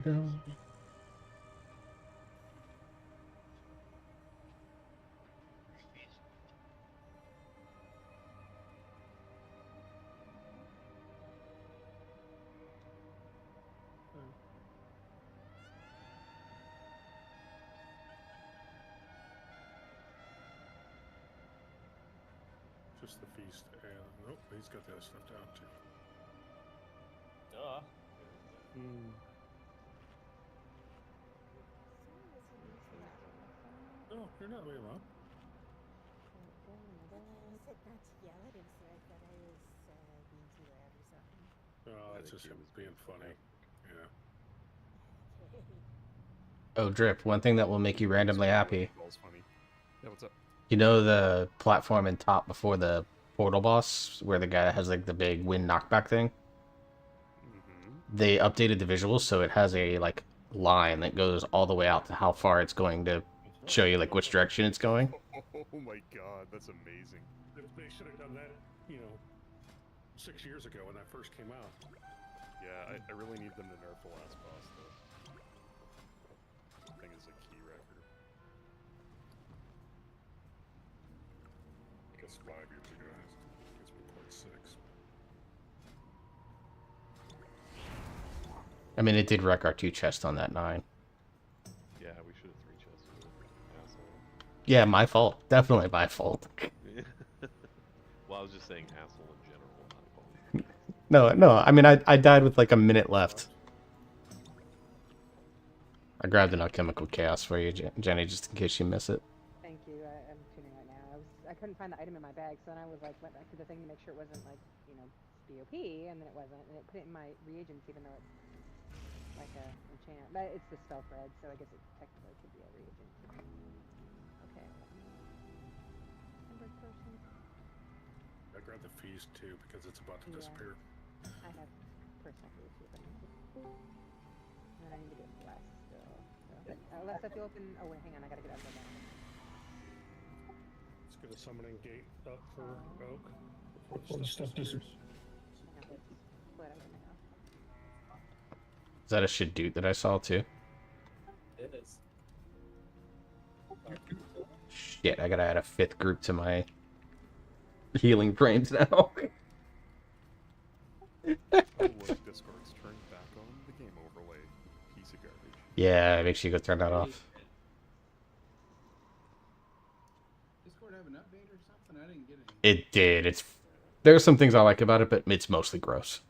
Just the feast, and nope, he's got the other stuff down too. Duh. No, you're not way wrong. I said not to yell at him, so I thought I was being too loud or something. Oh, that's just him being funny. Yeah. Oh, Drip, one thing that will make you randomly happy. Funny. Yeah, what's up? You know the platform in top before the portal boss, where the guy has like the big wind knockback thing? They updated the visuals so it has a like line that goes all the way out to how far it's going to show you like which direction it's going. Oh my god, that's amazing. They should have done that, 6 years ago when that first came out. Yeah, I really need them to nerf the last boss though. I think it's a key record. I guess 5 years ago. It's 1.6. I mean, it did wreck our 2 chests on that 9. Yeah, we should have 3 chests. Asshole. Yeah, my fault. Definitely my fault. Well, I was just saying asshole in general, not fault. No. I mean, I died with like a minute left. I grabbed an alchemical chaos for you, Jenny, just in case you miss it. Thank you. I'm tuning right now. I couldn't find the item in my bag, so then I was like went back to the thing to make sure it wasn't like BOP, and then it wasn't, and it put it in my reagents, even though it's like a enchant. But it's the stealth red, so I guess it technically could be a reagent. Okay. Number person. I grabbed the feast too because it's about to disappear. I have personal food too, but and then I need to get blessed still. So. Unless if you open. Oh wait, hang on. I gotta get up there now. Let's get a summoning gate up for Oak. Before the stuff disappears. Is that a Shadoot that I saw too? It is. Shit, I gotta add a 5th group to my healing frames now. Oh look, Discord's turned back on the game overlay. Piece of garbage. Yeah, make sure you go turn that off. Discord have an update or something? I didn't get it. It did. There's some things I like about it, but it's mostly gross.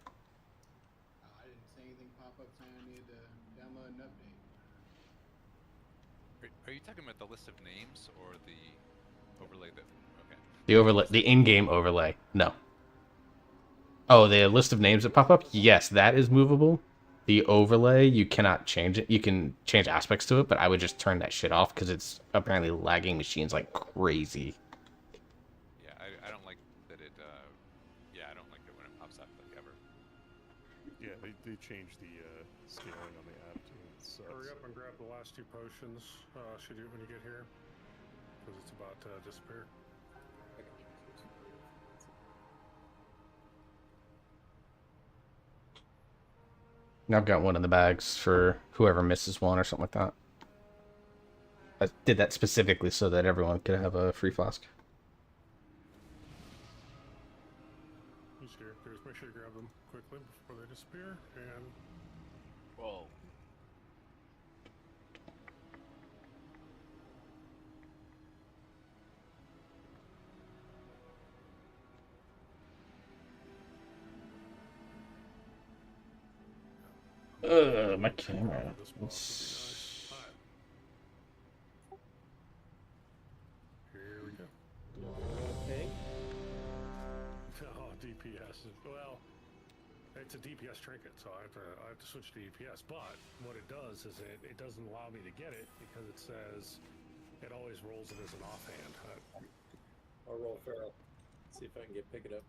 I didn't see anything pop up saying I needed to download an update. Are you talking about the list of names or the overlay that? Okay. The overlay, the in-game overlay. No. Oh, the list of names that pop up? Yes, that is movable. The overlay, you cannot change it. You can change aspects to it, but I would just turn that shit off because it's apparently lagging machines like crazy. Yeah, I don't like that it. Yeah, I don't like it when it pops up like ever. Yeah, they changed the scaling on the app too. It sucks. Hurry up and grab the last 2 potions. Should you when you get here, because it's about to disappear. I've got one in the bags for whoever misses one or something like that. I did that specifically so that everyone could have a free flask. He's here. Just make sure you grab them quickly before they disappear. And Whoa. My camera. here we go. Okay. Oh, DPS. Well, it's a DPS trinket, so I have to switch to DPS. But what it does is it doesn't allow me to get it because it says it always rolls it as an offhand. I'll roll feral. See if I can pick it up.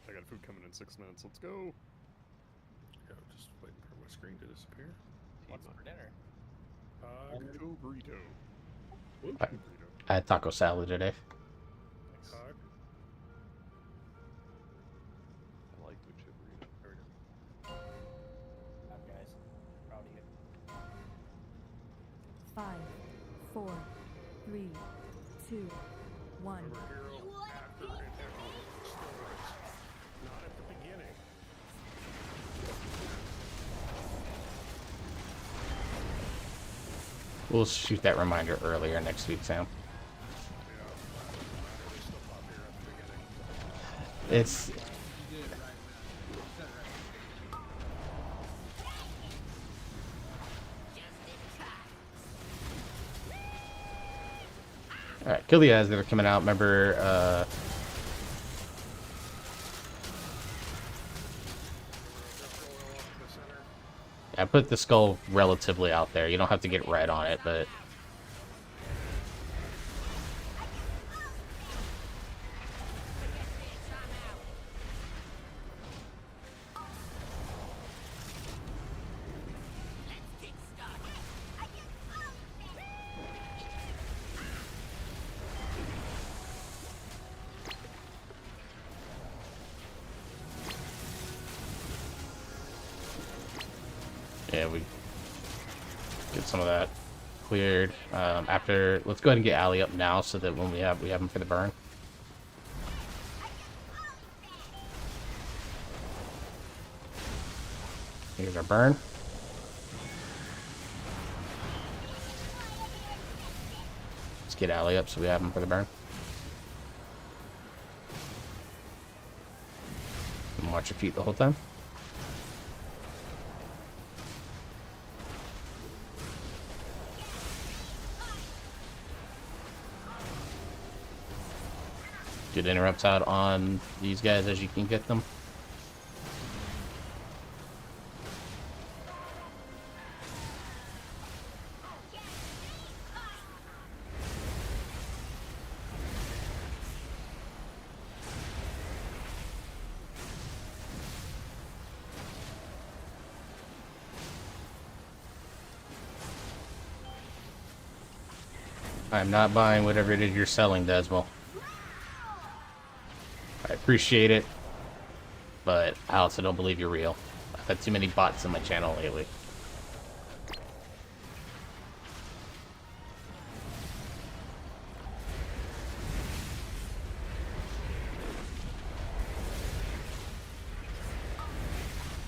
I got food coming in 6 minutes. Let's go. Yeah, just waiting for my screen to disappear. What's for dinner? Taco burrito. I had taco salad today. Cog. I like the chip burrito. There we go. Up, guys. 5, 4, 3, 2, 1. Remember hero after and echo steroids. Not at the beginning. We'll shoot that reminder earlier next week, Sam. They still pop here at the beginning. It's You did it right, man. You said it right. alright. Kill the ads that are coming out. Remember, I put the skull relatively out there. You don't have to get red on it, but yeah, we get some of that cleared. After, let's go ahead and get Ali up now, so that when we have him for the burn. Here's our burn. Let's get Ali up so we have him for the burn. And watch your feet the whole time. Get interrupts out on these guys as you can get them. I'm not buying whatever it is you're selling, Desmo. I appreciate it, but I also don't believe you're real. I've had too many bots on my channel lately.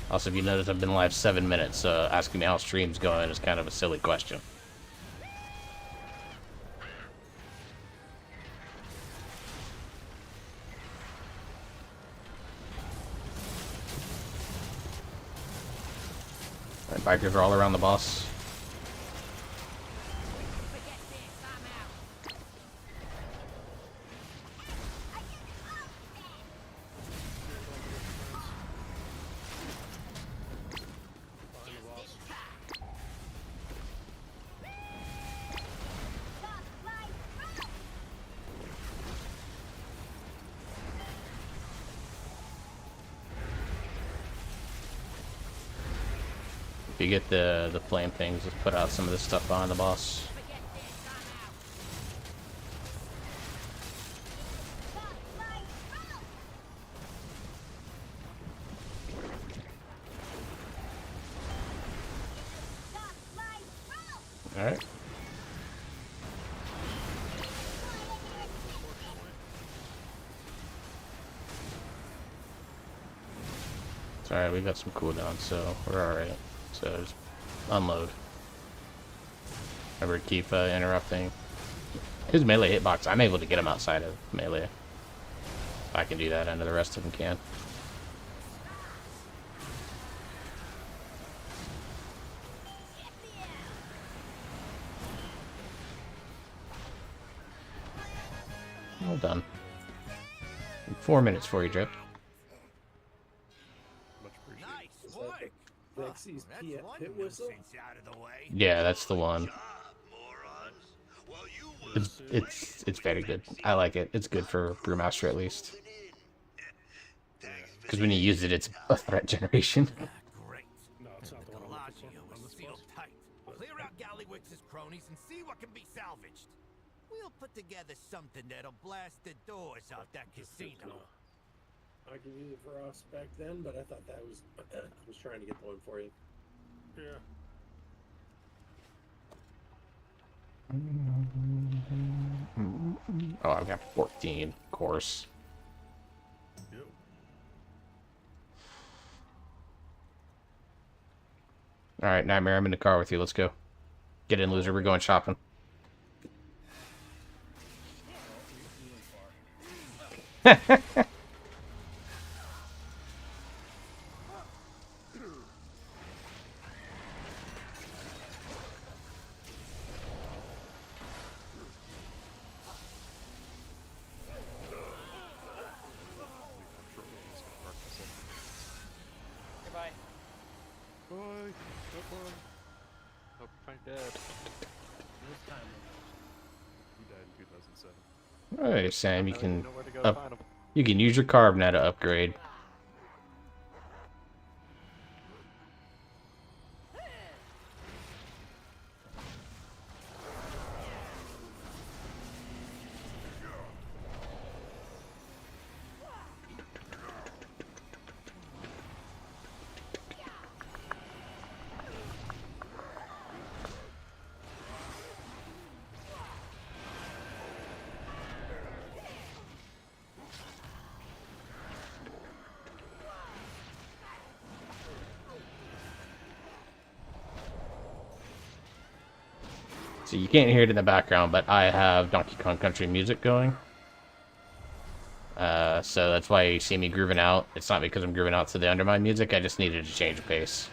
Also, if you notice, I've been live 7 minutes, so asking me how stream's going is kind of a silly question. Bikers are all around the boss. If you get the flame things, just put out some of this stuff behind the boss. Alright. It's alright, we got some cooldown, so we're alright. So just unload. Remember to keep interrupting. His melee hitbox, I'm able to get him outside of melee. If I can do that, I know the rest of them can. Well done. 4 minutes for you, Drip. Much appreciated. Is that the Vexy's pit whistle? Yeah, that's the one. It's very good. I like it. It's good for Brewmaster at least. Because when you use it, it's a threat generation. No, it's not the one I'm looking for on this boss. Clear out Gallywix's cronies and see what can be salvaged. We'll put together something that'll blast the doors out that casino. I could use it for us back then, but I thought that was I was trying to get the one for you. Yeah. Oh, I've got 14, of course. Yep. Alright, Nightmare, I'm in the car with you. Let's go. Get in, loser. We're going shopping. Goodbye. Bye. Have fun. Hope you find Dad. This time. He died in 2007. Hey, Sam, you Now can know where to go to find him. you can use your carve now to upgrade. So you can't hear it in the background, but I have Donkey Kong Country music going. So that's why you see me grooving out. It's not because I'm grooving out to the Undermine music, I just needed to change pace.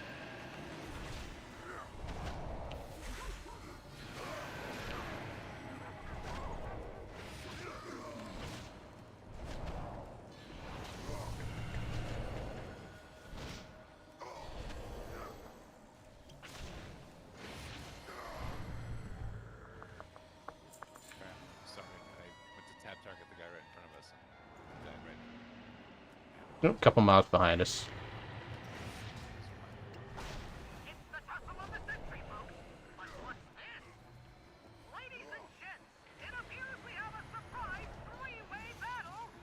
Crap. Sorry, I went to tap target the guy right in front of us and died right. A couple miles behind us.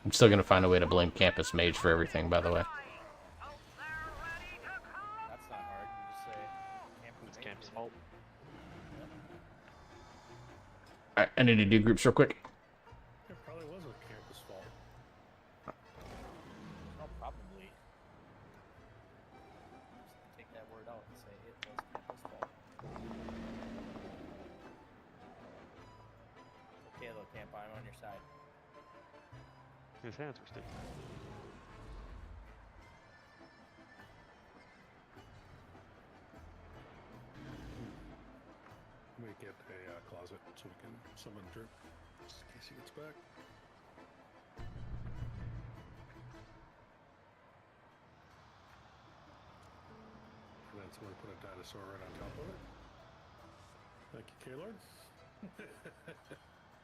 I'm still gonna find a way to blame Campus Mage for everything, by the way. That's not hard. You just say campus. It's Camp's fault. Alright, I need to do groups real quick. It probably was with Campus' fault. No, probably. Just take that word out and say it was campus fault. Okay, though, Camp, I'm on your side. His hands were sticky. Let me get a closet so we can summon Drip, just in case he gets back. And then someone put a dinosaur right on top of it. Thank you, Kaylord.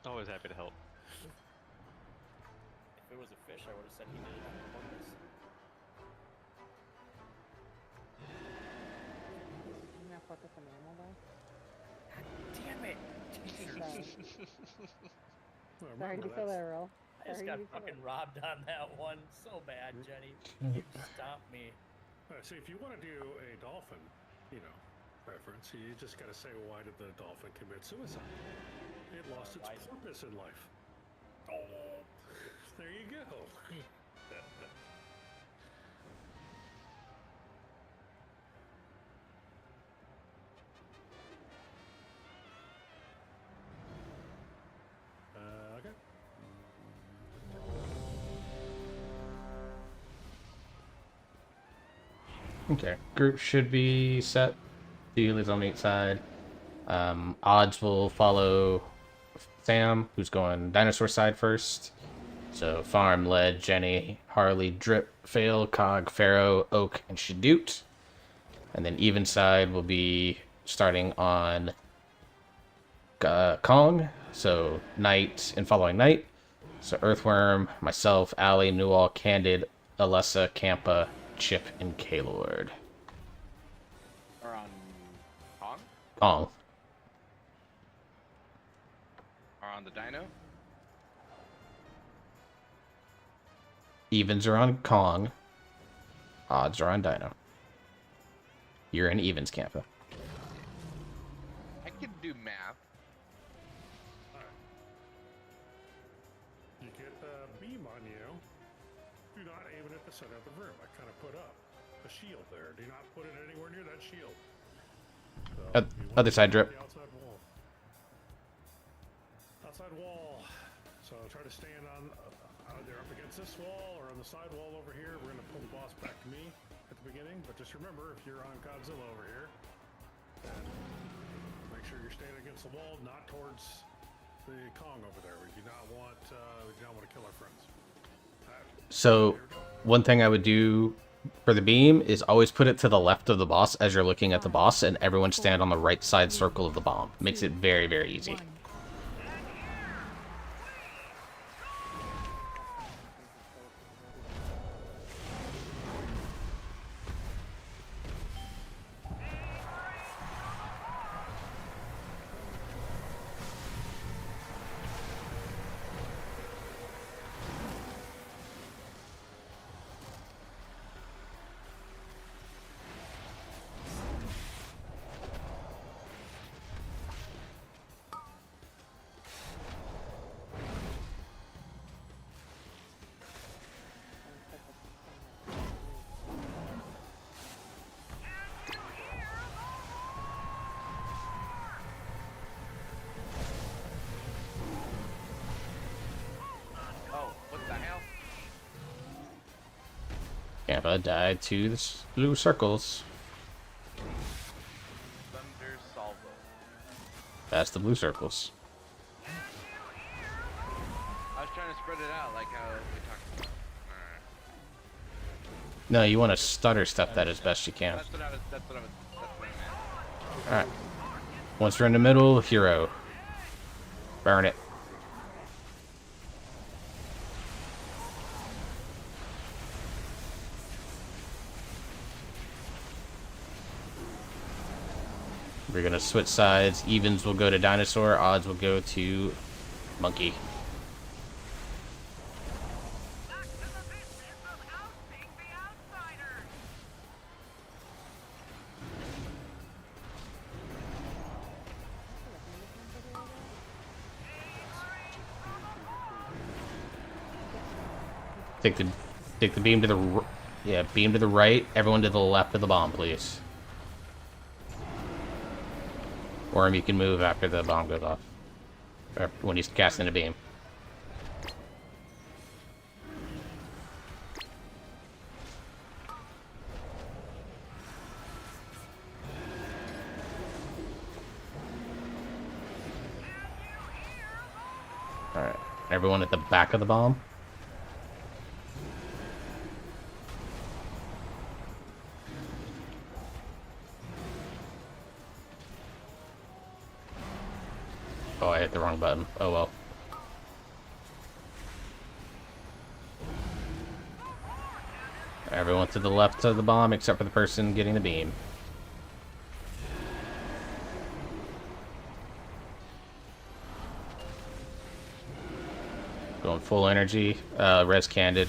Always happy to help. If it was a fish, I would have said he did it on purpose. You know what that's an animal though? Damn it! Well, Sorry to remember, be so that's- literal. I just Sorry got to be so fucking literal. robbed on that one so bad, Jenny. You stomped me. See, if you want to do a dolphin, you know, reference, you just got to say, why did the dolphin commit suicide? It lost its why- purpose in life. Oh, there you go. Okay. Okay, group should be set. Deal on each side. Odds will follow Sam, who's going dinosaur side first. So Farm, Led, Jenny, Harley, Drip, Fail, Cog, Pharaoh, Oak, and Shadoot. And then even side will be starting on Kong. So Night and following Night. So Earthworm, myself, Allie, Newall, Candid, Alessa, Campa, Chip, and Kaylord. Or on Kong? Kong. Or on the dino? Evens are on Kong. Odds are on Dino. You're in Evens, Campa. I can do math. beam on you, do not aim it at the center of the room. I kind of put up a shield there. Do not put it anywhere near that shield. So Other side drip. the outside wall. Outside wall. So try to stand on either up against this wall or on the side wall over here. We're going to pull the boss back to me at the beginning. But just remember, if you're on Godzilla over here, then make sure you're standing against the wall, not towards the Kong over there. We do not want to kill our friends. So one thing I would do for the beam is always put it to the left of the boss as you're looking at the boss, and everyone stand on the right side circle of the bomb. Makes it very, very easy. Kappa died to the blue circles. Thunder Salvo. That's the blue circles. I was trying to spread it out like how we talked about. Alright. No, you want to stutter stuff that as best you can. That's what I meant. Alright. Once we're in the middle, hero. Burn it. We're gonna switch sides. Evens will go to dinosaur, odds will go to monkey. Take the beam to the beam to the right. Everyone to the left of the bomb, please. Worm, you can move after the bomb goes off. Or when he's casting a beam. Alright. Everyone at the back of the bomb. Oh, I hit the wrong button. Oh well. Everyone to the left of the bomb except for the person getting the beam. Going full energy. Res candid.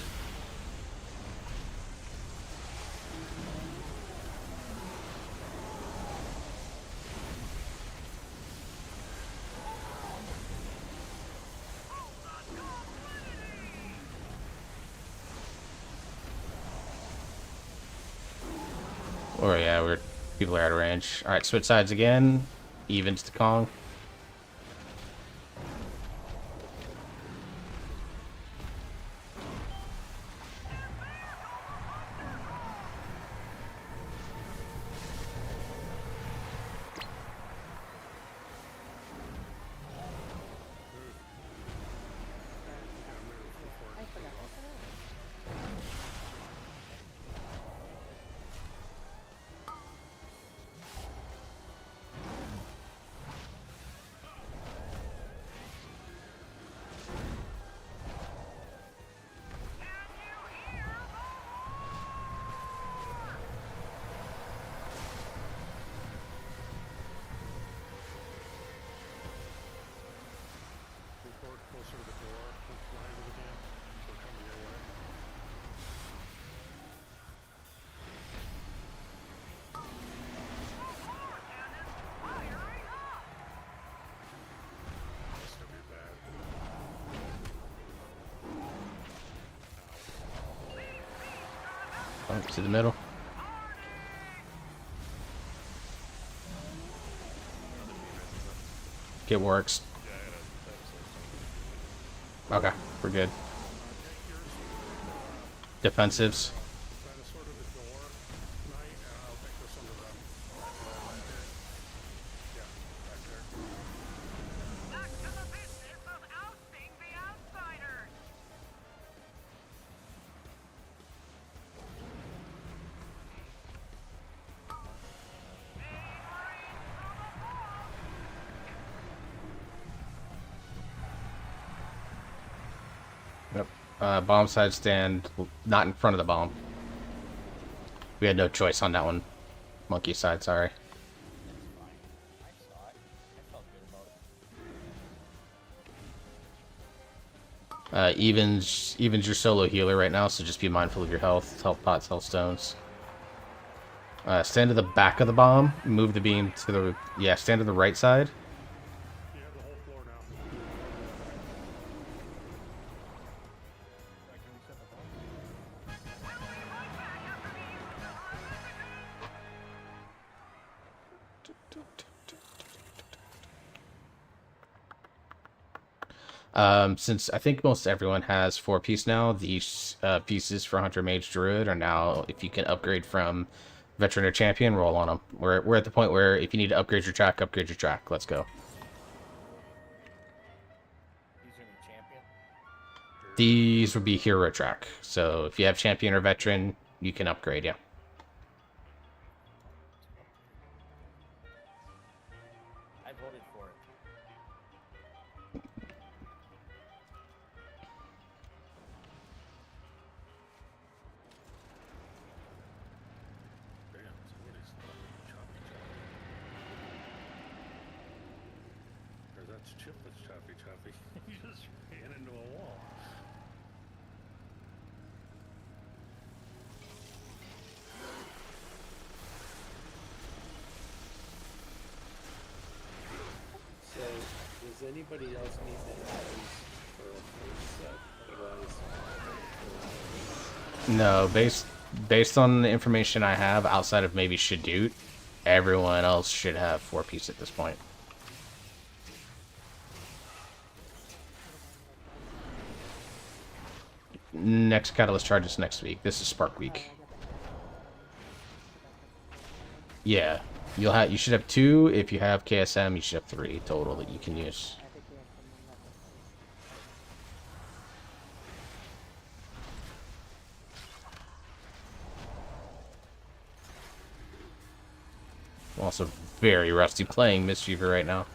Oh yeah, people are out of range. Alright, switch sides again. Evens to Kong. Closer to the door, behind it again. We're coming your way. This is gonna be bad. Oh, to the middle. It works. Okay, we're good. Defensives. Dinosaur to the door, Knight, and I'll think there's some of them. Yeah, back there. Back to the business of ousting the outsiders! Yep. Bomb side stand, not in front of the bomb. We had no choice on that one. Monkey side, sorry. I saw it. I felt good about it. Evens your solo healer right now, so just be mindful of your health pots, health stones. Stand to the back of the bomb, move the beam to the, yeah, stand to the right side. You have the whole floor now. Since I think most everyone has 4-piece now, these pieces for Hunter Mage Druid are now, if you can upgrade from Veteran or Champion, roll on them. We're at the point where if you need to upgrade your track, upgrade your track. Let's go. These are the champion. These would be Hero track. So if you have Champion or Veteran, you can upgrade, yeah. I voted for it. Damn, somebody's choppy. Or that's Chip that's choppy. He just ran into a wall. So, does anybody else need the atoms for a first set? Otherwise, No, based on the information I have, outside of maybe Shadut, everyone else should have 4-piece at this point. Next Catalyst charge is next week. This is Spark Week. Yeah, you should have 2. If you have KSM, you should have 3 total that you can use. I think we have someone left. I'm also very rusty playing Mistweaver right now.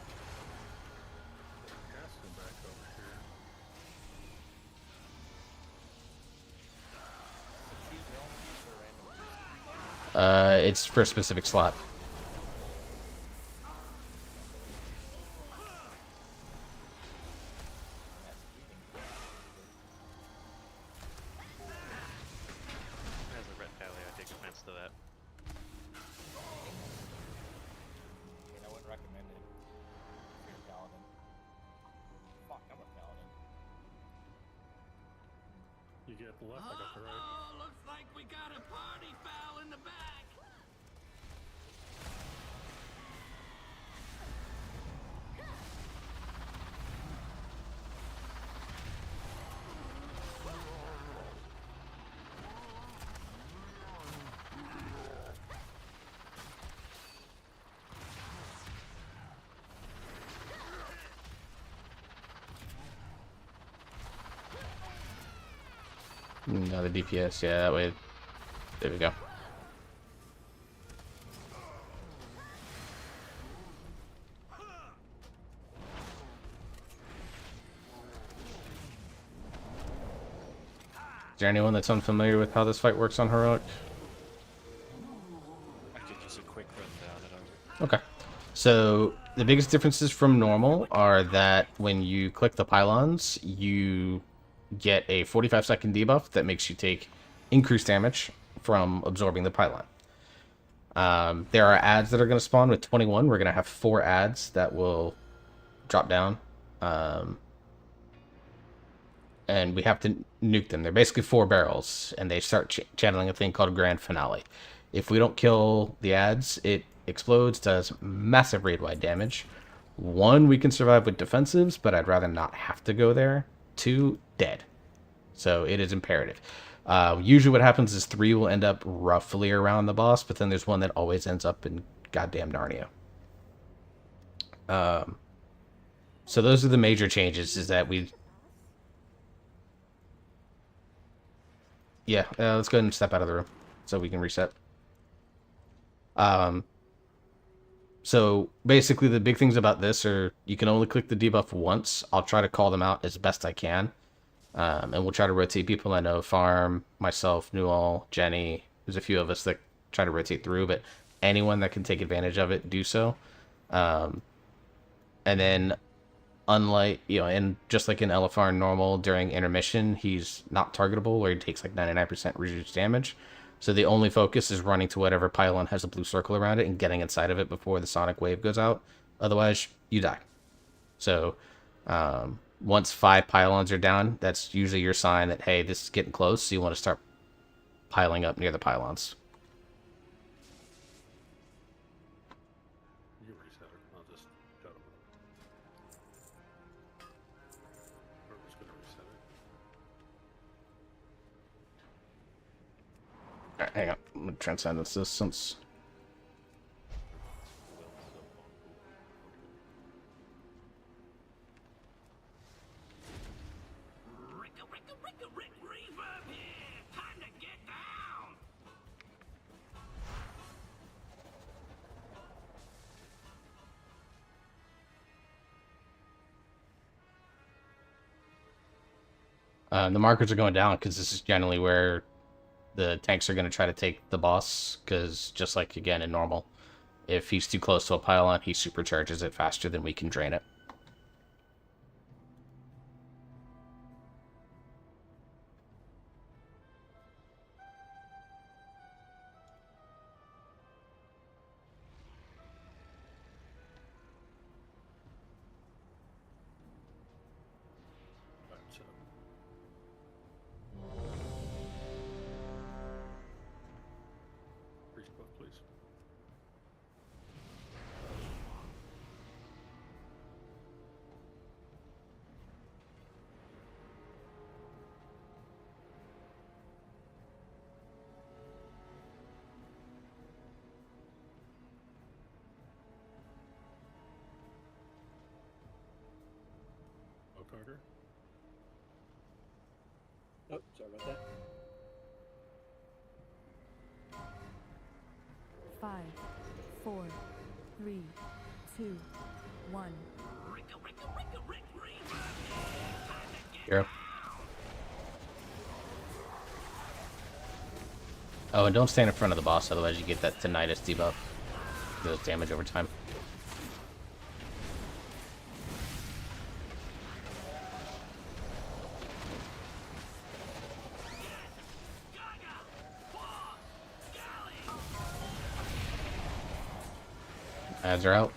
Castle back over here. It's for a specific slot. As a red tally, I take offense to that. I wouldn't recommend it. If you're a paladin. Fuck, I'm a paladin. You get the left, I got the right. Looks like we got a party foul in the back. Another DPS, yeah, that way. There we go. Is there anyone that's unfamiliar with how this fight works on Heroic? I could use a quick rundown. Okay. So the biggest differences from normal are that when you click the pylons, you get a 45-second debuff that makes you take increased damage from absorbing the pylon. There are ads that are going to spawn with 21. We're going to have 4 ads that will drop down. and we have to nuke them. They're basically 4 barrels, and they start channeling a thing called a grand finale. If we don't kill the ads, it explodes, does massive raid-wide damage. 1, we can survive with defensives, but I'd rather not have to go there. 2, dead. So it is imperative. Usually what happens is 3 will end up roughly around the boss, but then there's one that always ends up in goddamn Narnia. So those are the major changes, is that we... Yeah, let's go ahead and step out of the room so we can reset. So basically the big things about this are you can only click the debuff once. I'll try to call them out as best I can. And we'll try to rotate people. I know Farm, myself, Newell, Jenny, there's a few of us that try to rotate through, but anyone that can take advantage of it, do so. And then unlike, and just like in LFR normal, during intermission, he's not targetable, where he takes like 99% reduced damage. So the only focus is running to whatever pylon has a blue circle around it and getting inside of it before the sonic wave goes out. Otherwise, you die. So once 5 pylons are down, that's usually your sign that, hey, this is getting close, so you want to start piling up near the pylons. You reset it. I'll just shut them up. We're just going to reset it. Alright, hang on. I'm going to transcend this since... the markers are going down because this is generally where the tanks are going to try to take the boss, because just like, again, in normal, if he's too close to a pylon, he supercharges it faster than we can drain it. Carter? Oh, sorry about that. 5, 4, 3, 2, 1. Hero. Oh, and don't stand in front of the boss, otherwise you get that tinnitus debuff. Does damage over time. Ads are out.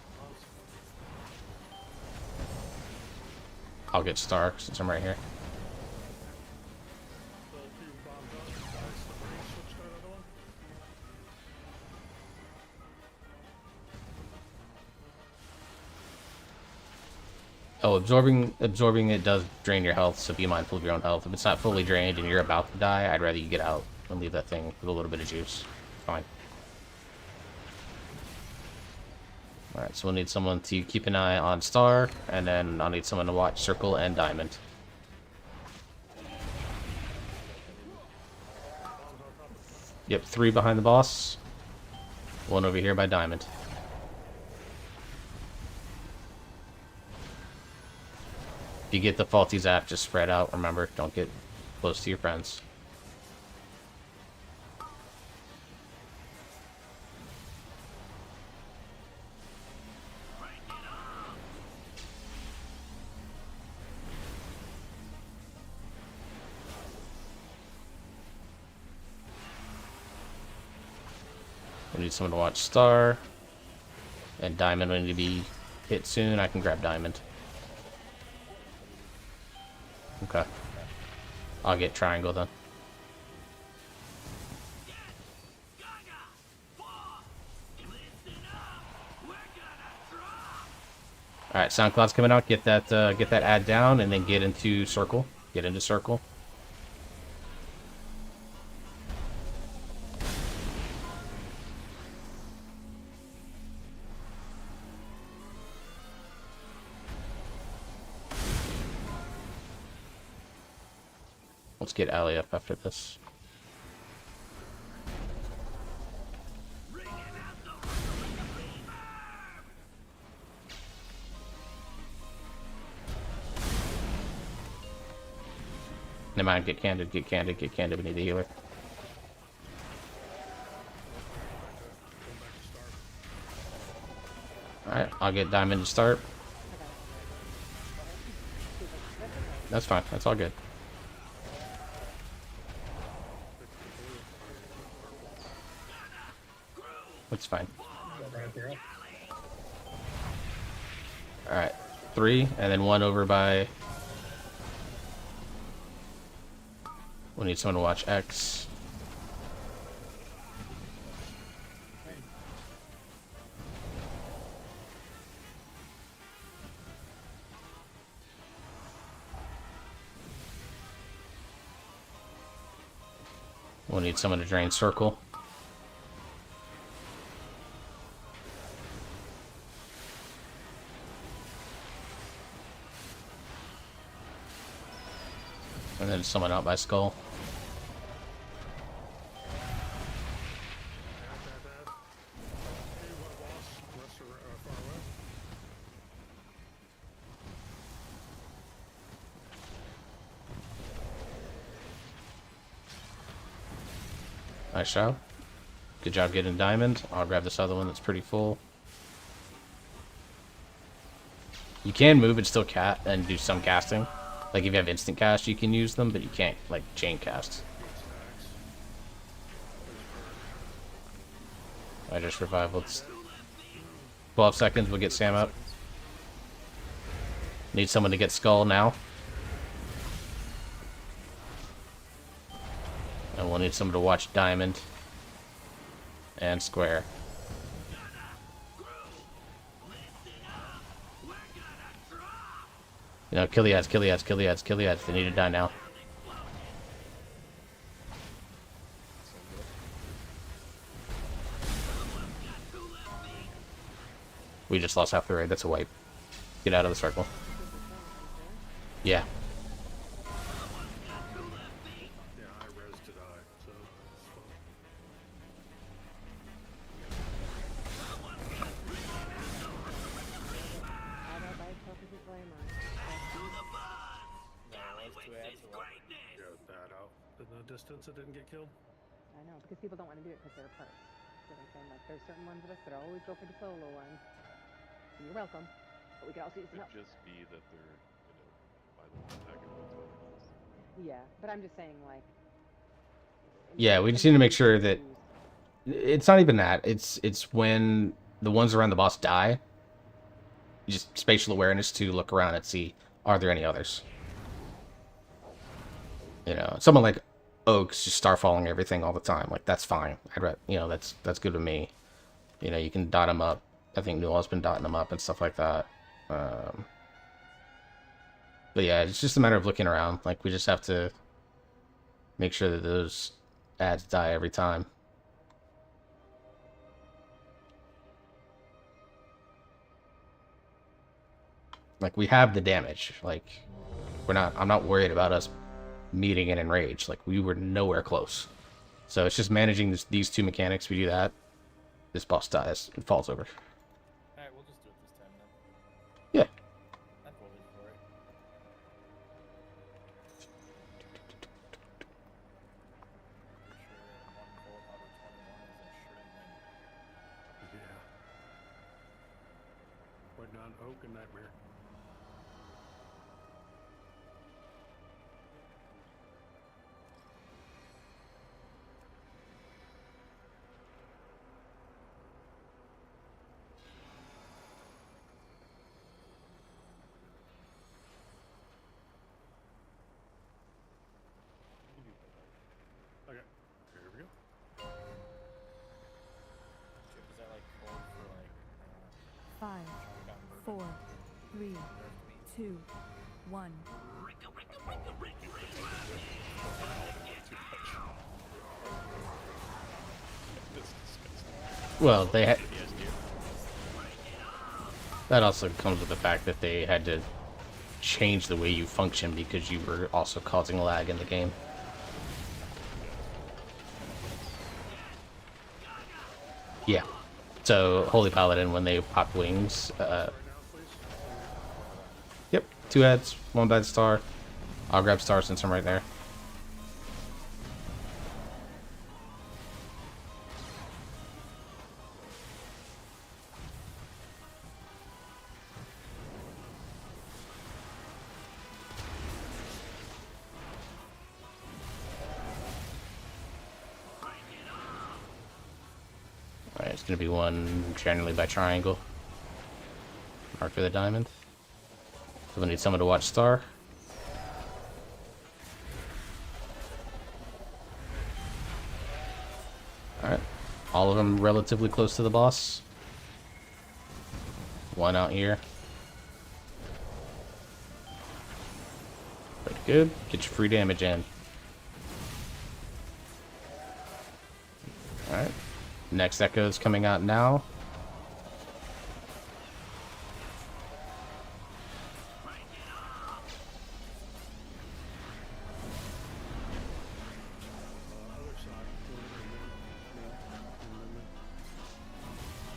I'll get Star since I'm right here. Oh, absorbing it does drain your health, so be mindful of your own health. If it's not fully drained and you're about to die, I'd rather you get out and leave that thing with a little bit of juice. Fine. Alright, so we'll need someone to keep an eye on Star, and then I'll need someone to watch Circle and Diamond. Yep, 3 behind the boss. 1 over here by Diamond. If you get the faulty zap, just spread out. Remember, don't get close to your friends. We need someone to watch Star. And Diamond will need to be hit soon. I can grab Diamond. Okay. I'll get triangle then. All right, SoundCloud's coming out. Get that ad down, and then get into circle. Get into circle. Let's get Ali up after this. Never mind, get candid, get candid, get candid. We need the healer. Alright, I'll get diamond to start. That's fine, that's all good. That's fine. Alright, 3, and then 1 over by... We need someone to watch X. We'll need someone to drain circle. And then someone out by skull. Nice job. Good job getting diamond. I'll grab this other one that's pretty full. You can move and still cat and do some casting. Like if you have instant cast, you can use them, but you can't like chain cast. I just revival. It's 12 seconds. We'll get Sam up. Need someone to get skull now. And we'll need someone to watch diamond and square. You know, kill the ads, kill the ads, kill the ads, kill the ads. They need to die now. We just lost half the raid. That's a wipe. Get out of the circle. Yeah. Distance, it didn't get killed. I know, because people don't want to do it because they're perks. So I'm saying, like, there's certain ones of us that always go for the solo ones. You're welcome, but we can also use some help. Could just be that they're, by the attack of those. Yeah, but I'm just saying, like. Yeah, we just need to make sure that it's not even that. It's when the ones around the boss die. Just spatial awareness to look around and see, are there any others? You know, someone like Oaks just starfalling everything all the time. Like, that's fine. That's good with me. You know, you can dot them up. I think Newell's been dotting them up and stuff like that. But yeah, it's just a matter of looking around. Like, we just have to make sure that those ads die every time. Like, we have the damage. Like, I'm not worried about us meeting and enrage. Like, we were nowhere close. So it's just managing these two mechanics. We do that, this boss dies and falls over. Alright, we'll just do it this time then. Yeah. I voted for it. For sure, 1 vote out of 21 is a sure win. Yeah. Waiting on Oak and Nightmare. 5, 4, 3, 2, 1. Well, they had. That also comes with the fact that they had to change the way you function because you were also causing lag in the game. Yeah. So, Holy Paladin, when they pop wings, yep, 2 heads, 1 bad star. I'll grab star since I'm right there. Alright, it's gonna be one generally by triangle. Mark for the diamond. So we need someone to watch star. Alright. All of them relatively close to the boss. One out here. Pretty good. Get your free damage in. Alright. Next echo's coming out now.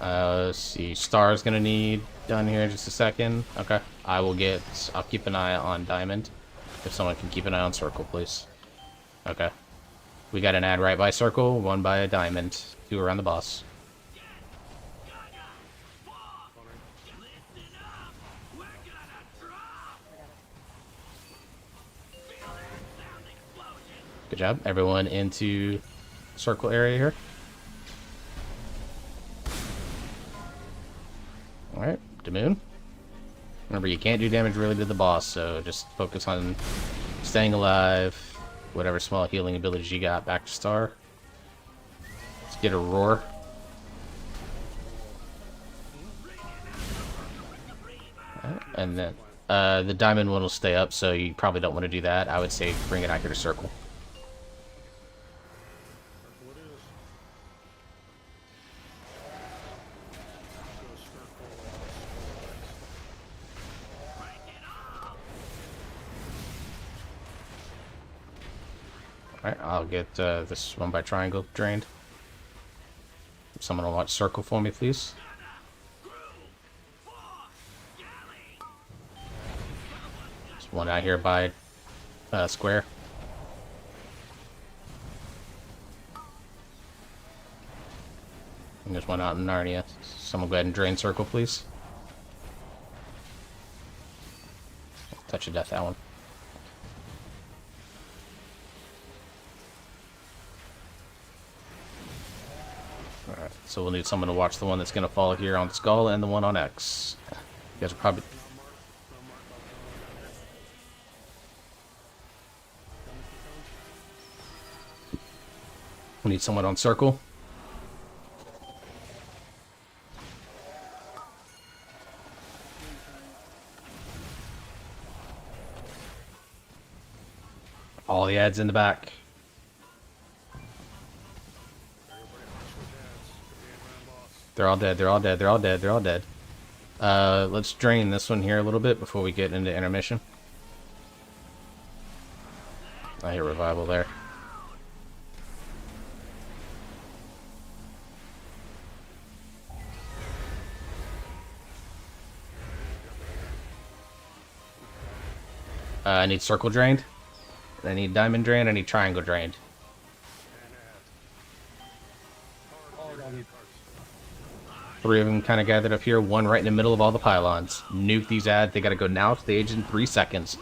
Let's see. Star's gonna need done here in just a second. Okay. I'll keep an eye on Diamond. If someone can keep an eye on Circle, please. Okay. We got an ad right by Circle, 1 by a Diamond, 2 around the boss. Good job. Everyone into Circle area here. Alright, Damoon. Remember, you can't do damage really to the boss, so just focus on staying alive. Whatever small healing abilities you got, back to star. Let's get a roar. Right, and then the diamond one will stay up, so you probably don't want to do that. I would say bring it out here to circle. Alright, I'll get this one by triangle drained. Someone will watch circle for me, please. There's one out here by square. And there's one out in Narnia. Someone go ahead and drain circle, please. Touch of death, that one. Alright, so we'll need someone to watch the one that's going to fall here on Skull and the one on X. You guys are probably... We need someone on Circle. All the ads in the back. They're all dead, they're all dead, they're all dead, they're all dead. Let's drain this one here a little bit before we get into intermission. I hear revival there. I need circle drained. I need diamond drained. I need triangle drained. Three of them kind of gathered up here. One right in the middle of all the pylons. Nuke these ads. They got to go now stage in 3 seconds.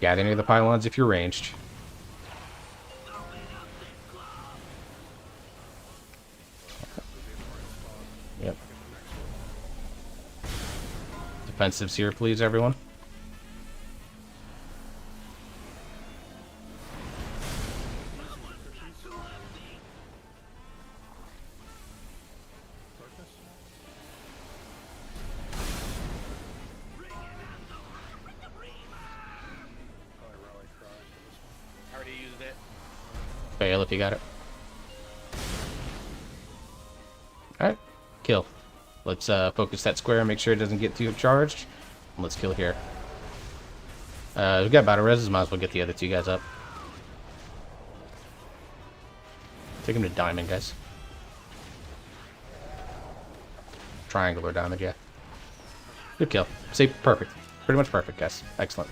Gather near the pylons if you're ranged. Yep. Defensives here, please, everyone. fail if you got it. Alright, kill. Let's focus that square and make sure it doesn't get too charged. Let's kill here. We've got battle res, might as well get the other two guys up. Take him to diamond, guys. Triangle or diamond, yeah. Good kill. See, perfect. Pretty much perfect, guys. Excellent.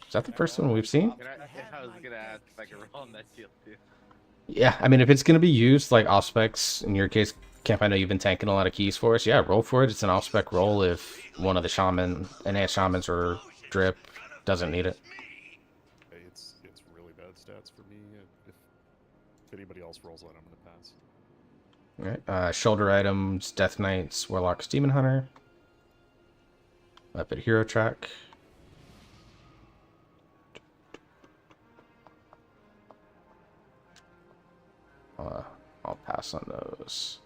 Is that the first one we've seen? I was gonna ask if I could roll on that shield too. Yeah, I mean, if it's gonna be used like off specs, in your case, Camp, I know you've been tanking a lot of keys for us. Yeah, roll for it. It's an off spec roll if one of the shaman, enhanced shamans or drip doesn't need it. It's really bad stats for me. If anybody else rolls that, I'm gonna pass. Alright, shoulder items, Death Knights, Warlocks, Demon Hunter. Up at Hero Track. I'll pass on those.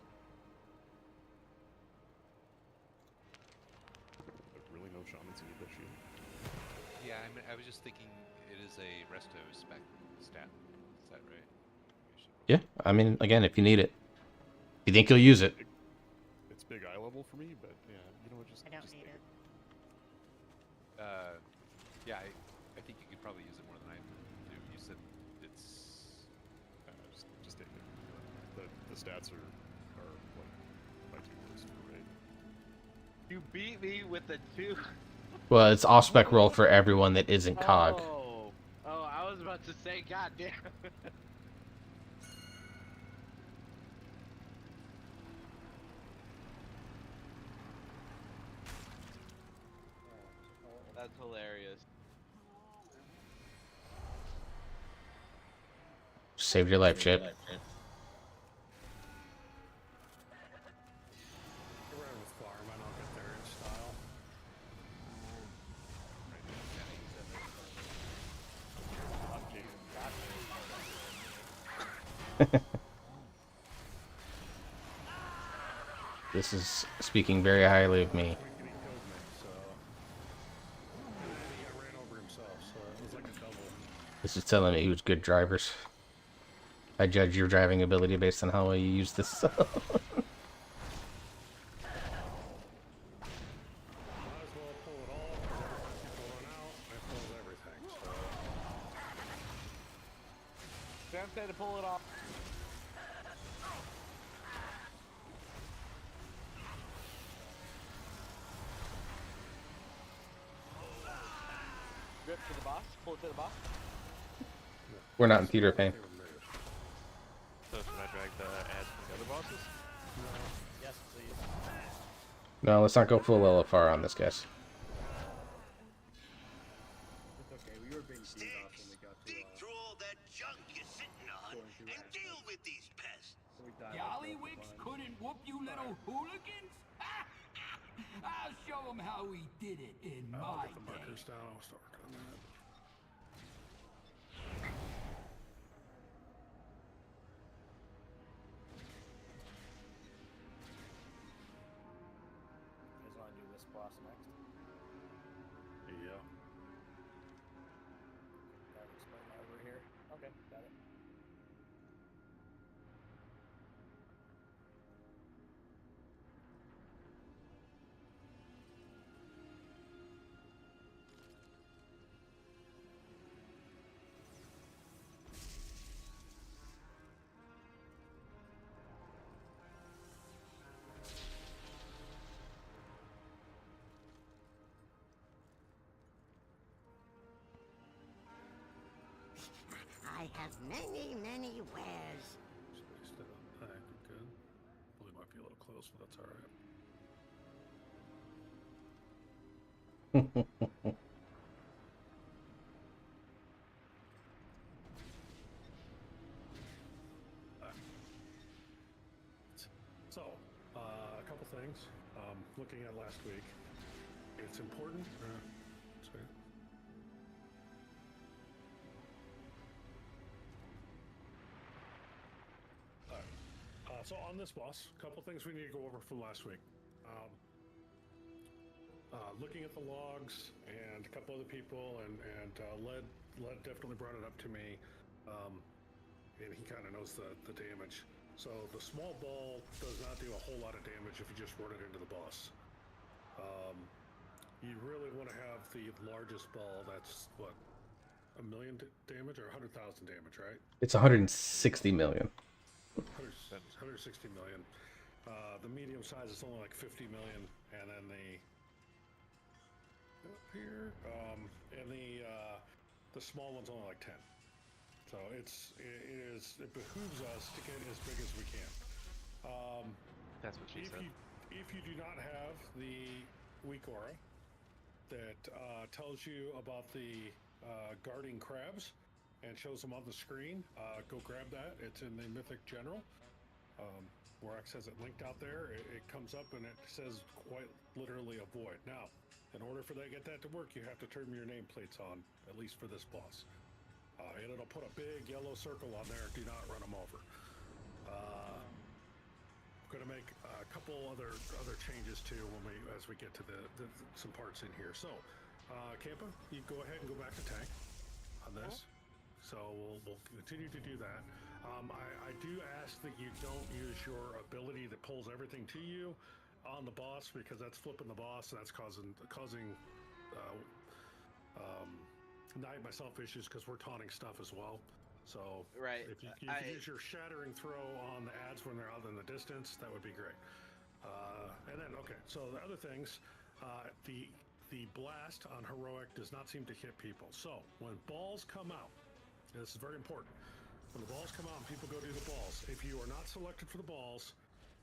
Really no shamans need that shield. Yeah, I was just thinking it is a resto spec stat. Is that right? Yeah, I mean, again, if you need it. If you think you'll use it. It's big eye level for me, but yeah, you know what, just I don't just need take it. Yeah, I think you could probably use it more than I do. You said it's... Just take it. The stats are like my two words for raid. You beat me with a 2. Well, it's off spec roll for everyone that isn't COG. Oh, I was about to say, goddamn. That's hilarious. Saved your life, Chip. Get around with farm, and I'll get there in style. This is speaking very highly of me. He killed me, so... And then he ran over himself, so it was like a double. This is telling me he was good drivers. I judge your driving ability based on how well you use this. Might as well pull it all, because every time people run out, I close everything, so... Sam said to pull it off. Grip to the boss. Pull it to the boss. We're not in theater of pain. So should I drag the ads from the other bosses? Yes, please. No, let's not go full LFR on this, guys. It's okay. We were being beat off when we got to. Dig through all that junk you're sitting on and deal with these pests. We died. Gollywicks couldn't whoop you little hooligans? I'll show them how we did it in I'll my get the day. markers down, I'll start working on that. You guys want to do this boss next? Yeah. Gotta explain why we're here. Okay, got it. I have many, many wares. Spaced it up. Alright, good. Blue might be a little close, but that's alright. So, a couple things. Looking at last week, it's important. Sorry. So on this boss, a couple things we need to go over from last week. looking at the logs and a couple other people, and Led definitely brought it up to me, and he kind of knows the damage. So the small ball does not do a whole lot of damage if you just run it into the boss. You really want to have the largest ball. That's what, 1 million damage or 100,000 damage, right? It's 160 million. 160 million. The medium size is only like 50 million, and then the small one's only like 10. So it behooves us to get as big as we can. That's what she said. If you do not have the weak aura that tells you about the guarding crabs and shows them on the screen, go grab that. It's in the Mythic General. Warx has it linked out there. It comes up and it says quite literally avoid. Now, in order for get that to work, you have to turn your nameplates on, at least for this boss. And it'll put a big yellow circle on there. Do not run them over. I'm going to make a couple other changes too as we get to some parts in here. So, Kampa, you go ahead and go back to tank on this. So we'll continue to do that. I do ask that you don't use your ability that pulls everything to you on the boss, because that's flipping the boss, and that's causing Knight myself issues because we're taunting stuff as well. So right. if you could use your shattering throw on the ads when they're out in the distance, that would be great. And then so the other things, the blast on heroic does not seem to hit people. So when balls come out, this is very important. When the balls come out and people go do the balls, if you are not selected for the balls,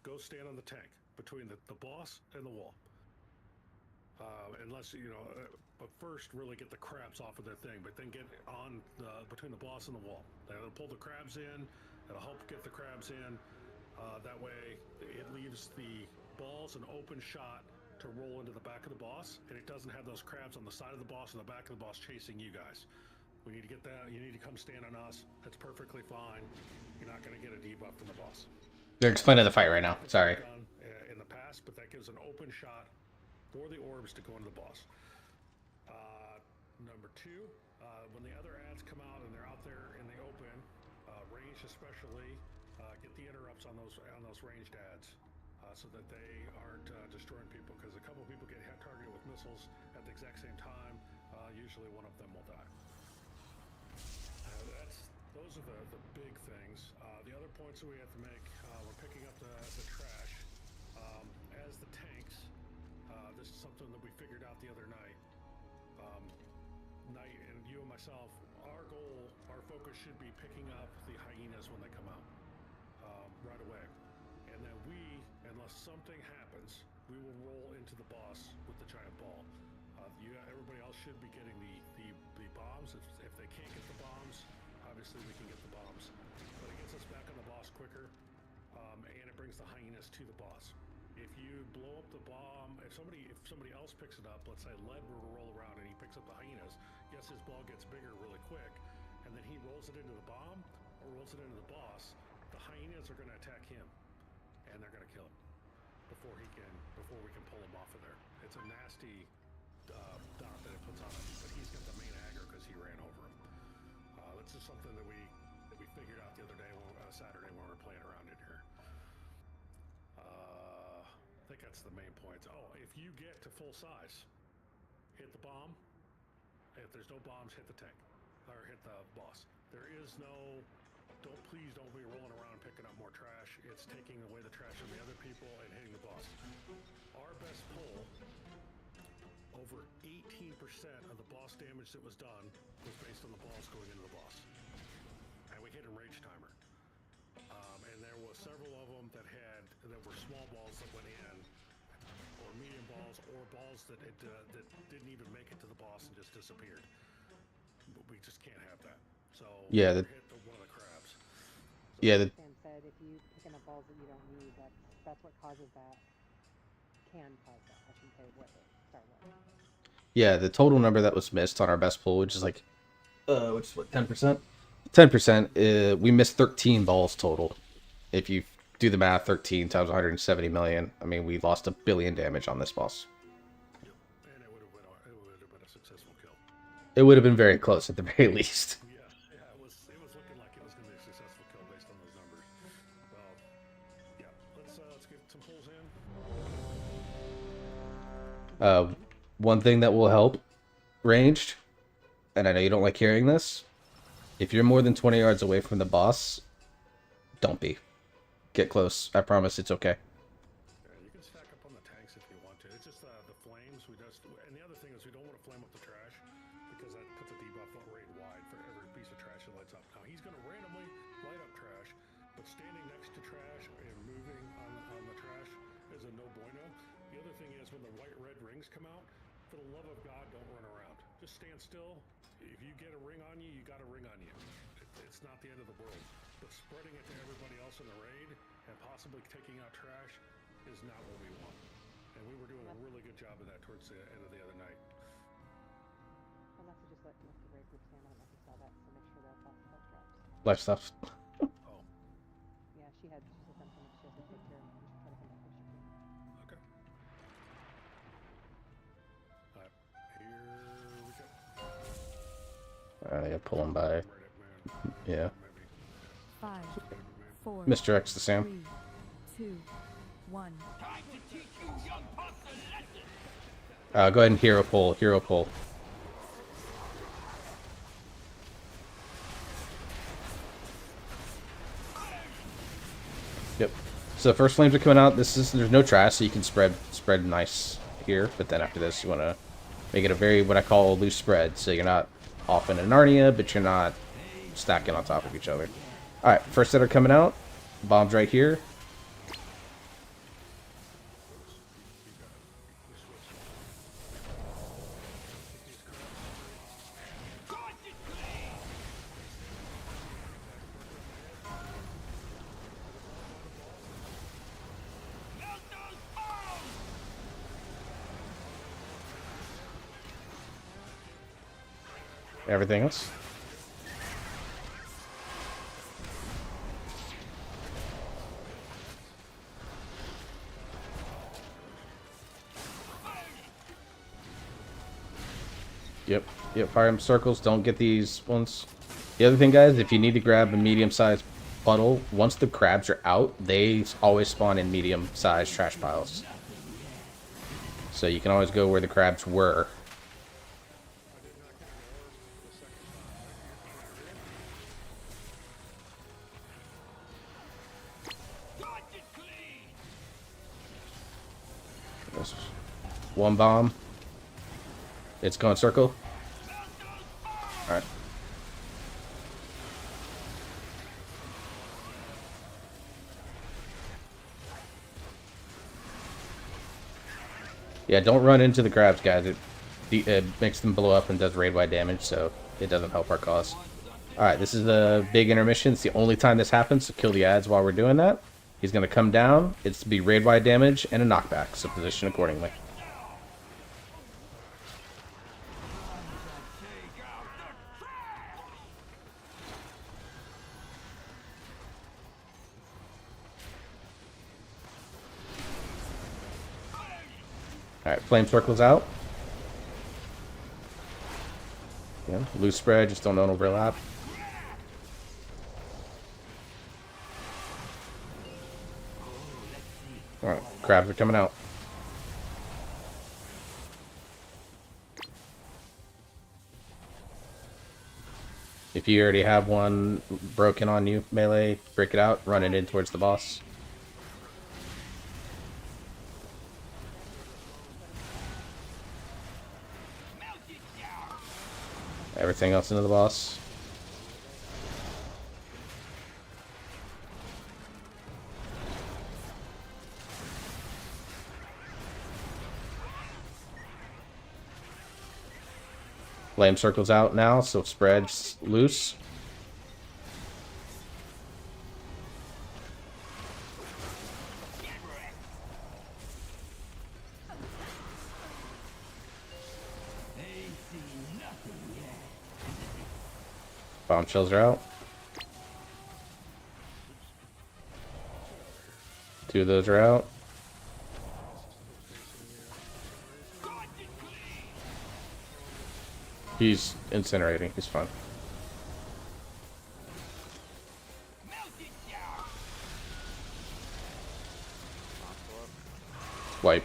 go stand on the tank between the boss and the wall. Unless but first really get the crabs off of their thing, but then get on between the boss and the wall. They'll pull the crabs in. It'll help get the crabs in. That way, it leaves the balls an open shot to roll into the back of the boss, and it doesn't have those crabs on the side of the boss and the back of the boss chasing you guys. We need to get that. You need to come stand on us. That's perfectly fine. You're not going to get a debuff from the boss. They're explaining the fight right now. Sorry. In the past, but that gives an open shot for the orbs to go into the boss. Number 2, when the other ads come out and they're out there in the open, range especially, get the interrupts on those ranged ads, so that they aren't destroying people. Because a couple people get targeted with missiles at the exact same time. Usually one of them will die. Those are the big things. The other points that we have to make, we're picking up the trash. As the tanks, this is something that we figured out the other night. Knight and you and myself, our focus should be picking up the hyenas when they come out right away. And then unless something happens, we will roll into the boss with the giant ball. Everybody else should be getting the bombs. If they can't get the bombs, obviously we can get the bombs. But it gets us back on the boss quicker, and it brings the hyenas to the boss. If you blow up the bomb, if somebody else picks it up, let's say Led were to roll around and he picks up the hyenas, yes, his ball gets bigger really quick, and then he rolls it into the bomb or rolls it into the boss, the hyenas are going to attack him, and they're going to kill him before we can pull him off of there. It's a nasty dot that it puts on him, but he's got the main agger because he ran over him. This is something that we figured out the other day, Saturday, when we were playing around in here. I think that's the main point. If you get to full size, hit the bomb. If there's no bombs, hit the tank or hit the boss. There is no. Please don't be rolling around and picking up more trash. It's taking away the trash from the other people and hitting the boss. Our best pull, over 18% of the boss damage that was done was based on the balls going into the boss. And we hit a rage timer. And there was several of them that were small balls that went in, or medium balls, or balls that didn't even make it to the boss and just disappeared. But we just can't have that. So yeah, hit one of the crabs. Sam said if you picking up balls that you don't need, that's what causes that. Can cause that. I shouldn't say what. Sorry, what. Yeah, the total number that was missed on our best pull, which is like, which is what, 10%? 10%. We missed 13 balls total. If you do the math, 13 times 170 million. I mean, we lost 1 billion damage on this boss. Yep. It would have been very close at the very least. Yeah, it was looking like it was going to be a successful kill based on those numbers. Well, yeah, let's get some pulls in. One thing that will help ranged, and I know you don't like hearing this, if you're more than 20 yards away from the boss, don't be. Get close. I promise it's okay. Yeah, you can stack up on the tanks if you want to. It's just the flames. And the other thing is we don't want to flame up the trash because that puts a debuff rate wide for every piece of trash that lights up. Now he's going to randomly light up trash, but standing next to trash and moving on the trash is a no bueno. The other thing is when the white-red rings come out, for the love of God, don't run around. Just stand still. If you get a ring on you, you got a ring on you. It's not the end of the world. But spreading it to everybody else in the raid and possibly taking out trash is not what we want. And we were doing a really good job of that towards the end of the other night. I must have just let most of the raid group stand. I don't know if you saw that, so make sure that that's drops. Life stuff. Oh, Yeah, she said something that she has to take care of. We should try to find that picture. okay. Here we go. I gotta pull him by. Yeah. 5, 4, Mr. X to Sam. 3, 2, 1. Go ahead and hero pull. Hero pull. Yep. So first flames are coming out. There's no trash, so you can spread nice here. But then after this, you want to make it a very what I call a loose spread. So you're not off in a Narnia, but you're not stacking on top of each other. All right, first set are coming out. Bombs right here. Everything else. Yep, fire them circles. Don't get these ones. The other thing, guys, if you need to grab a medium-sized puddle, once the crabs are out, they always spawn in medium-sized trash piles. So you can always go where the crabs were. There's one bomb. It's going circle. Alright. Yeah, don't run into the crabs, guys. It makes them blow up and does raid-wide damage, so it doesn't help our cause. Alright, this is a big intermission. It's the only time this happens, so kill the ads while we're doing that. He's going to come down. It's to be raid-wide damage and a knockback, so position accordingly. Alright, flame circles out. Yeah, loose spread, just don't overlap. Alright, crabs are coming out. If you already have one broken on you, melee, break it out, run it in towards the boss. Everything else into the boss. Flame circles out now, so spreads loose. Bombshells are out. 2 of those are out. He's incinerating. He's fine. Wipe.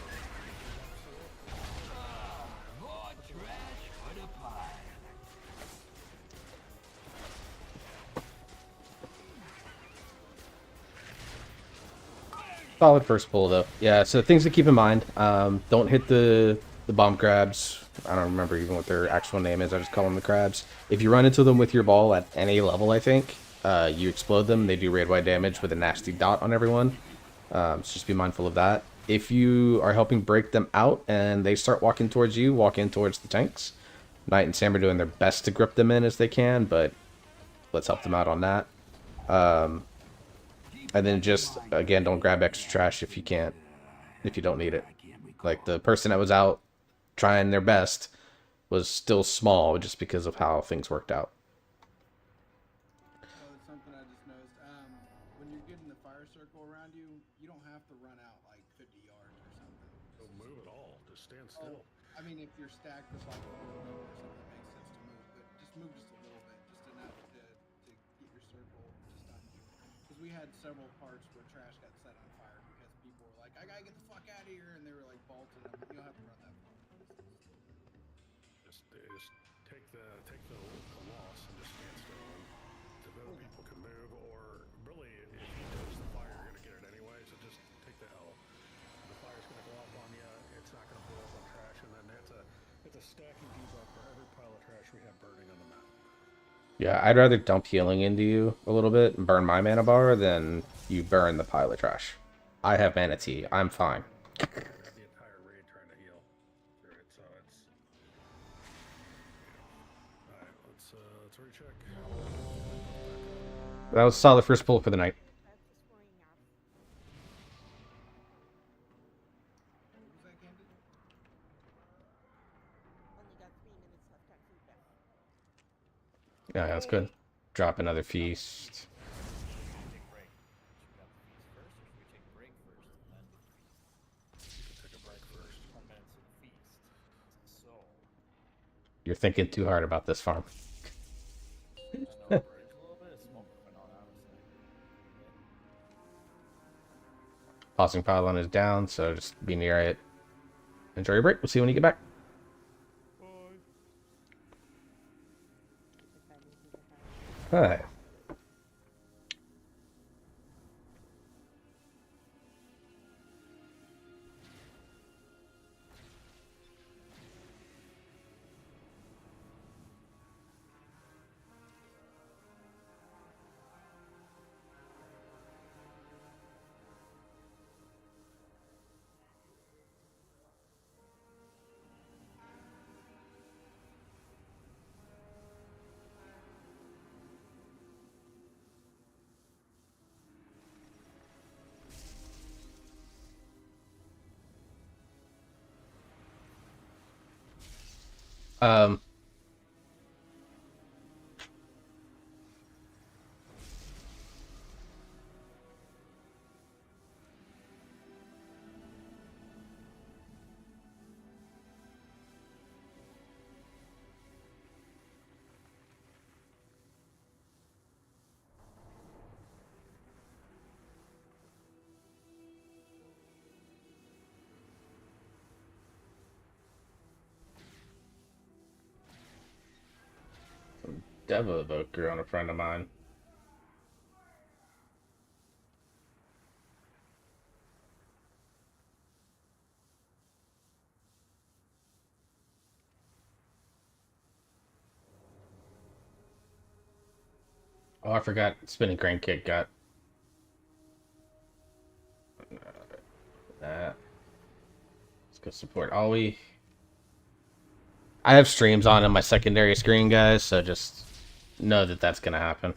Solid first pull though. Yeah, so things to keep in mind. Don't hit the bomb crabs. I don't remember even what their actual name is. I just call them the crabs. If you run into them with your ball at any level, I think, you explode them. They do raid wide damage with a nasty dot on everyone. So just be mindful of that. If you are helping break them out and they start walking towards you, walk in towards the tanks. Knight and Sam are doing their best to grip them in as they can, but let's help them out on that. And then just, again, don't grab extra trash if you can't, if you don't need it. Like, the person that was out trying their best was still small just because of how things worked out. Oh, it's something I just noticed. When you're getting the fire circle around you, you don't have to run out like 50 yards or something. Don't move at all. Just stand still. I mean, if you're stacked with like four people or something, it makes sense to move, but just move just a little bit, just enough to get your circle just on you. Because we had several parts where trash got set on fire because people were like, I gotta get the fuck out of here, and they were like bolting them. You don't have to run that far. Just take the loss and just stand still. And the other people can move, or really, if you touch the fire, you're gonna get it anyway. So just take the L. The fire's gonna go off on you. It's not gonna blow up on trash, and then it's a stacking debuff for every pile of trash we have burning on the map. Yeah, I'd rather dump healing into you a little bit and burn my mana bar than you burn the pile of trash. I have mana tea. I'm fine. The entire raid trying to heal through it, so it's. Alright, let's recheck. That was a solid first pull for the night. Yeah, that's good. Drop another feast. You're thinking too hard about this farm. Tossing pylon is down, so just be near it. Enjoy your break. We'll see you when you get back. Hi. Um, Devil Evoker on a friend of mine. Oh, I forgot Spinning Crane Kick got that. Let's go support Ollie. I have streams on my secondary screen, guys, so just know that that's gonna happen.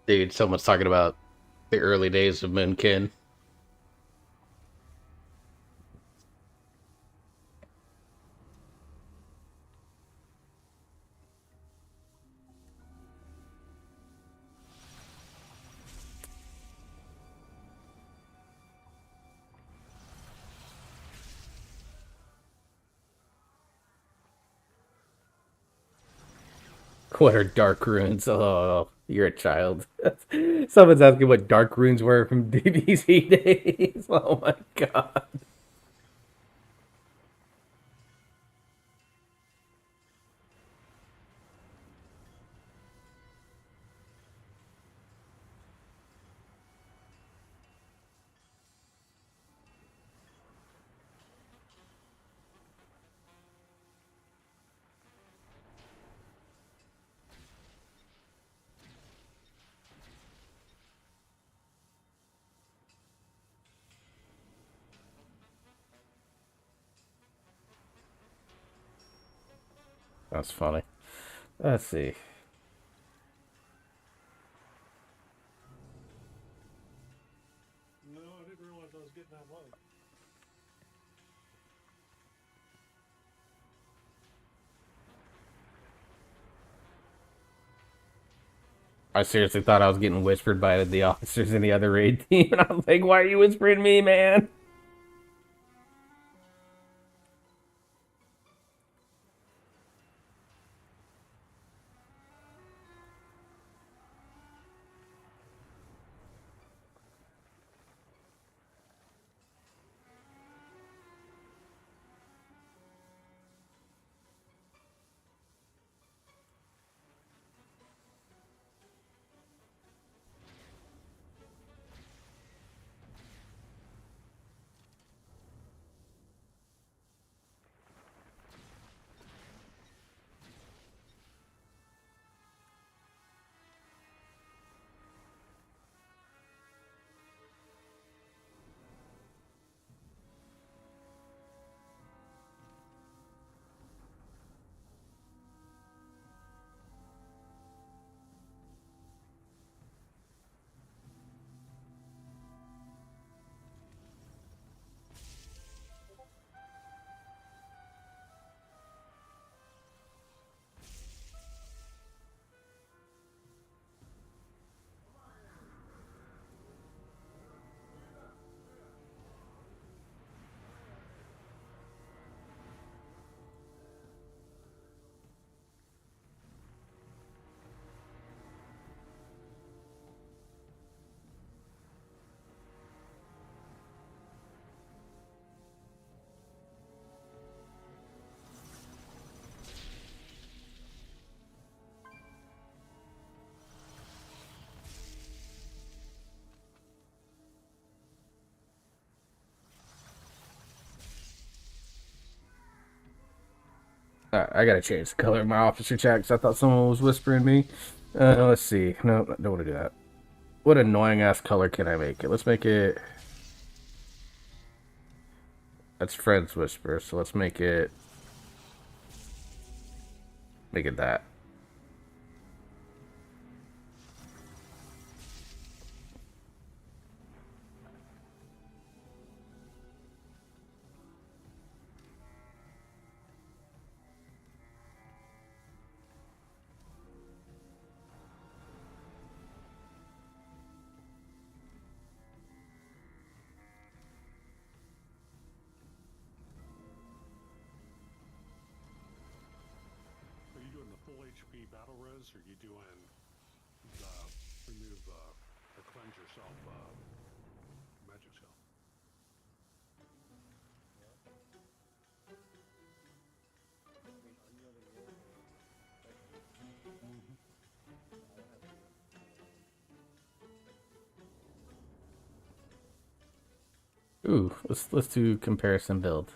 Dude, someone's talking about the early days of Moonkin. What are dark runes? Oh, you're a child. Someone's asking what dark runes were from DBZ days. Oh my god. That's funny. Let's see. No, I didn't realize I was getting that low. I seriously thought I was getting whispered by the officers in the other raid team, and I was like, why are you whispering me, man? I gotta change the color of my officer chat because I thought someone was whispering me. Let's see. No, I don't want to do that. What annoying ass color can I make it? Let's make it... That's Friends Whisper, so let's make it... Make it that. Are you doing the full HP battle res, or are you doing the remove or cleanse yourself magic cell? Ooh, let's do comparison build.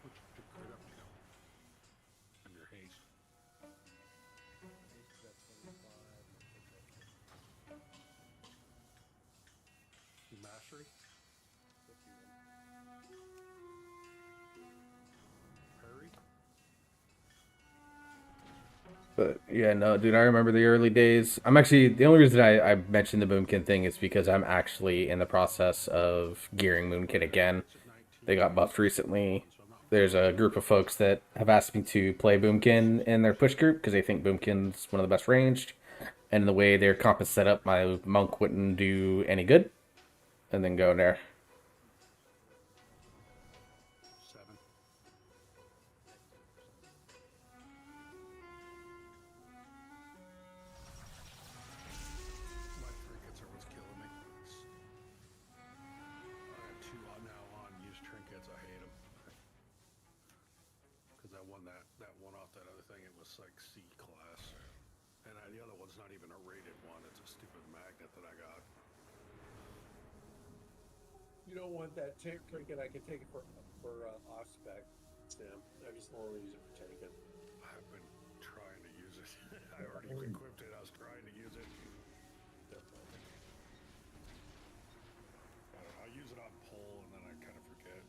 What's your crit up to? But yeah, no, dude, I remember the early days. I'm actually the only reason I mentioned the Boomkin thing is because I'm actually in the process of gearing Moonkin again. They got buffed recently. There's a group of folks that have asked me to play Boomkin in their push group because they think Boomkin's one of the best ranged. And the way their comp is set up, my monk wouldn't do any good. And then go there. 7. My trinkets are what's killing me. I have 2 now on used trinkets. I hate them. Because I won that one off that other thing. It was like C class. And the other one's not even a rated one. It's a stupid magnet that I got. You don't want that trinket. I can take it for off spec, Sam. I just don't want to use it for taken. I've been trying to use it. I already equipped it. I was trying to use it. I don't know. I use it on pole and then I kind of forget.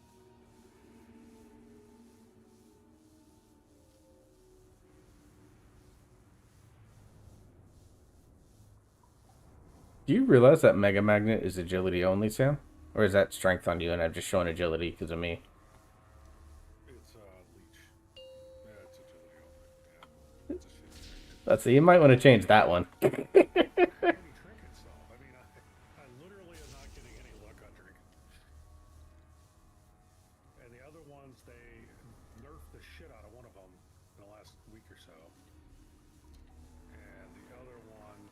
Do you realize that Mega Magnet is agility only, Sam? Or is that strength on you and I'm just showing agility because of me? It's leech. Yeah, it's agility only. Yeah. It's a shit. Let's see, you might want to change that one. How many trinkets though? I mean, I literally am not getting any luck on trinkets. And the other ones, they nerfed the shit out of one of them in the last week or so. And the other one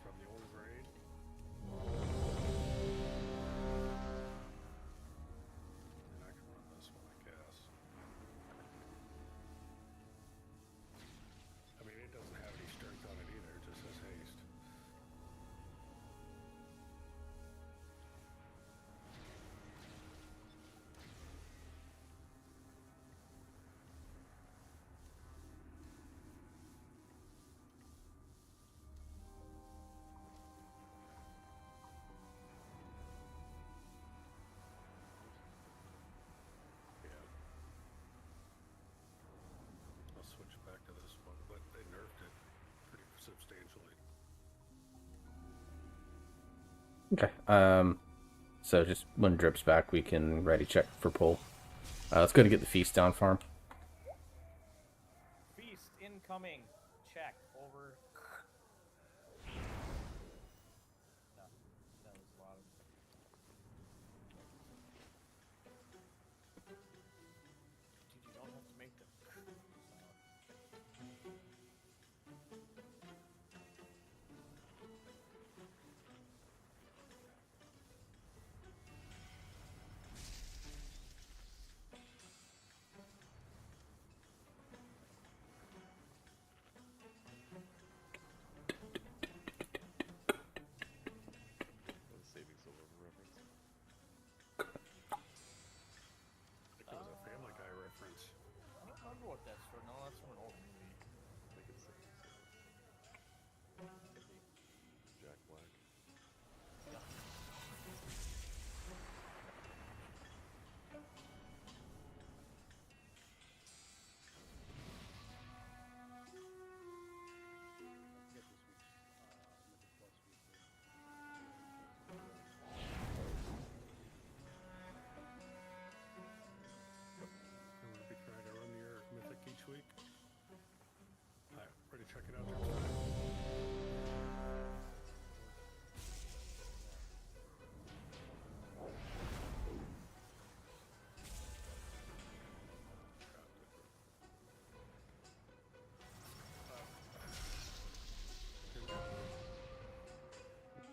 from the old raid. And I can run this one, I guess. I mean, it doesn't have any strength on it either. It just says haste. Yeah. I'll switch back to this one, but they nerfed it pretty substantially. Okay. So just when drips back, we can ready check for pull. Let's go to get the feast down farm. Feast incoming. Check. Over. No. That was a lot of. Dude, you don't have to make them. The saving silver reference. It was a Family Guy reference. I don't remember what that's from. No, that's from an old movie. I think it's saving silver. Jack Black. I'm going to be trying to run your mythic each week. Alright, ready to check it out next time?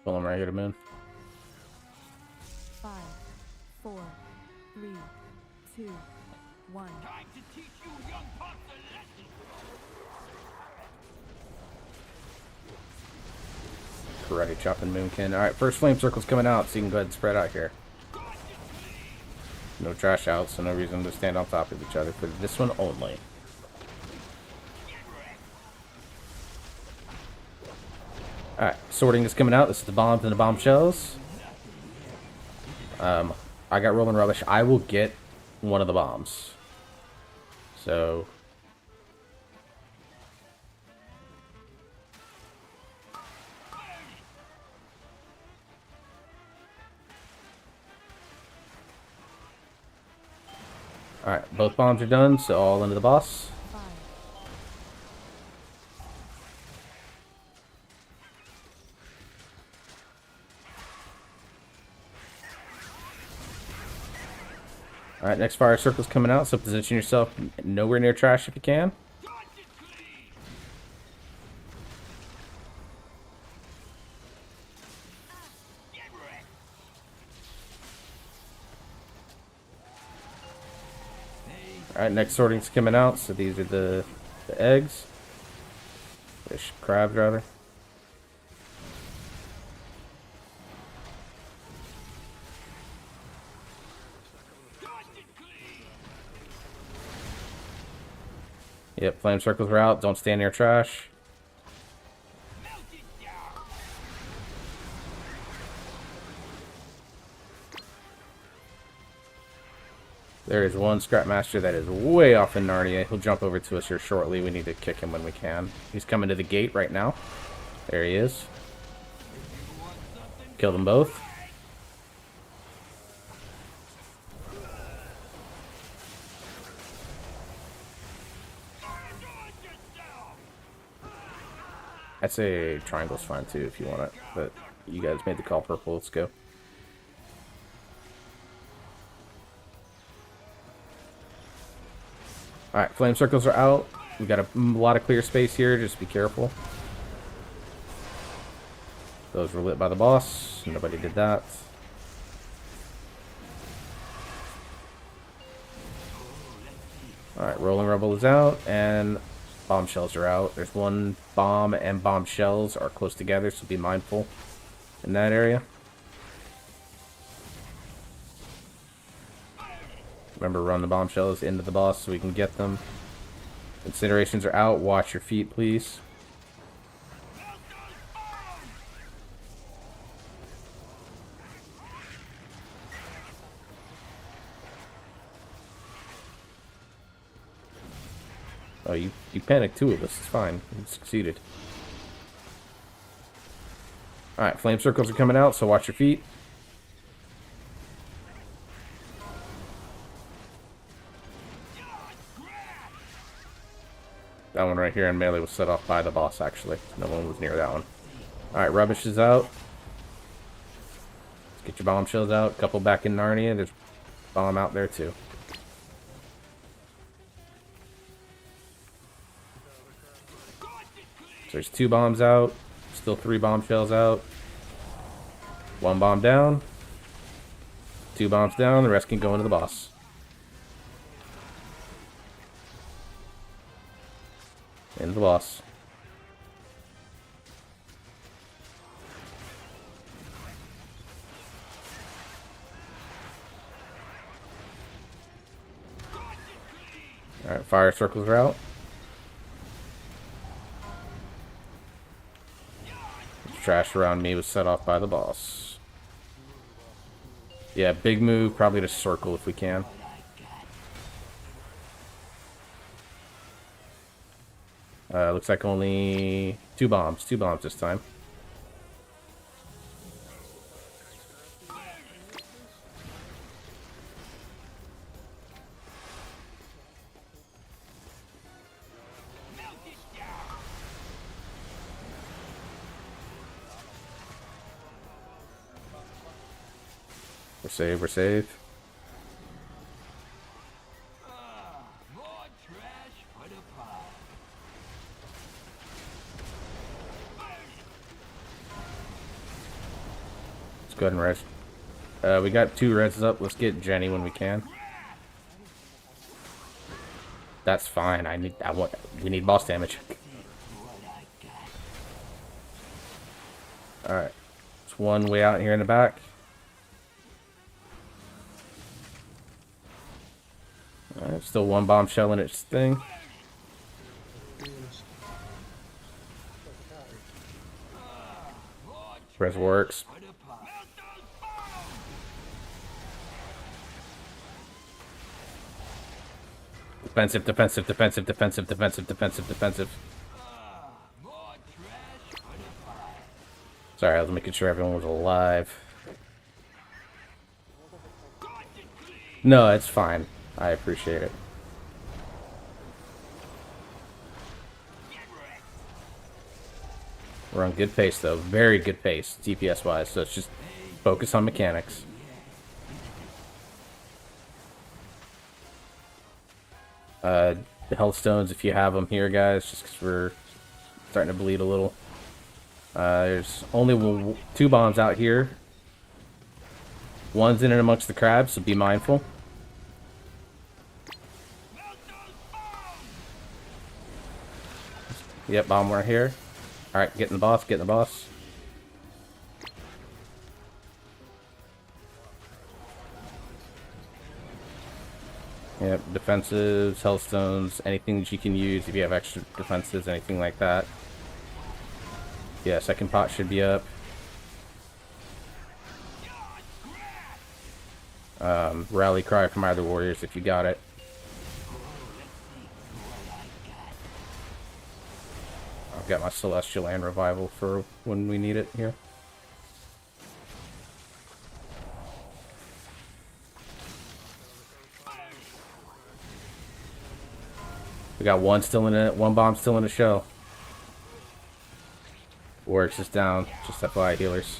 Pull him right here to moon. 5, 4, 3, 2, 1. Time to teach you young pups a lesson. Karate chopping moonkin. Alright, first flame circle's coming out, so you can go ahead and spread out here. No trash out, so no reason to stand on top of each other for this one only. Alright, sorting is coming out. This is the bombs and the bombshells. I got rolling rubbish. I will get one of the bombs. So Alright, both bombs are done, so all into the boss. 5, Alright, next fire circle's coming out, so position yourself nowhere near trash if you can. Alright, next sorting's coming out, so these are the eggs. Fish, crabs, rather. Yep, flame circles are out. Don't stand near trash. There is one Scrapmaster that is way off in Narnia. He'll jump over to us here shortly. We need to kick him when we can. He's coming to the gate right now. There he is. Kill them both. I'd say triangle's fine too if you want it, but you guys made the call purple. Let's go. Alright, flame circles are out. We got a lot of clear space here, just be careful. Those were lit by the boss. Nobody did that. Alright, Rolling Rebel is out, and bombshells are out. There's one bomb and bombshells are close together, so be mindful in that area. Remember, run the bombshells into the boss so we can get them. Incinerations are out. Watch your feet, please. Oh, you panicked two of us. It's fine. You succeeded. Alright, flame circles are coming out, so watch your feet. That one right here in melee was set off by the boss, actually. No one was near that one. Alright, rubbish is out. Let's get your bombshells out. Couple back in Narnia. There's a bomb out there, too. So there's 2 bombs out. Still 3 bombshells out. 1 bomb down. 2 bombs down. The rest can go into the boss. Into the boss. Alright, fire circles are out. Trash around me was set off by the boss. Yeah, big move, probably to circle if we can. Looks like only 2 bombs. 2 bombs this time. We're safe, we're safe. Let's go ahead and res. We got 2 reses up. Let's get Jenny when we can. That's fine. We need boss damage. Alright. There's one way out here in the back. Alright, still 1 bombshell in its thing. Res works. Defensive, defensive, defensive, defensive, defensive, defensive, defensive. Sorry, I was making sure everyone was alive. No, it's fine. I appreciate it. We're on good pace, though. Very good pace, DPS-wise. So it's just focus on mechanics. The health stones, if you have them here, guys, just because we're starting to bleed a little. There's only 2 bombs out here. One's in and amongst the crabs, so be mindful. Yep, bomb right here. Alright, get in the boss, get in the boss. Yep, defensives, hellstones, anything that you can use if you have extra defenses, anything like that. Yeah, second pot should be up. Rally cry from either warriors if you got it. I've got my celestial and revival for when we need it here. We got one still in it, one bomb still in the shell. Works is down, just FYI healers.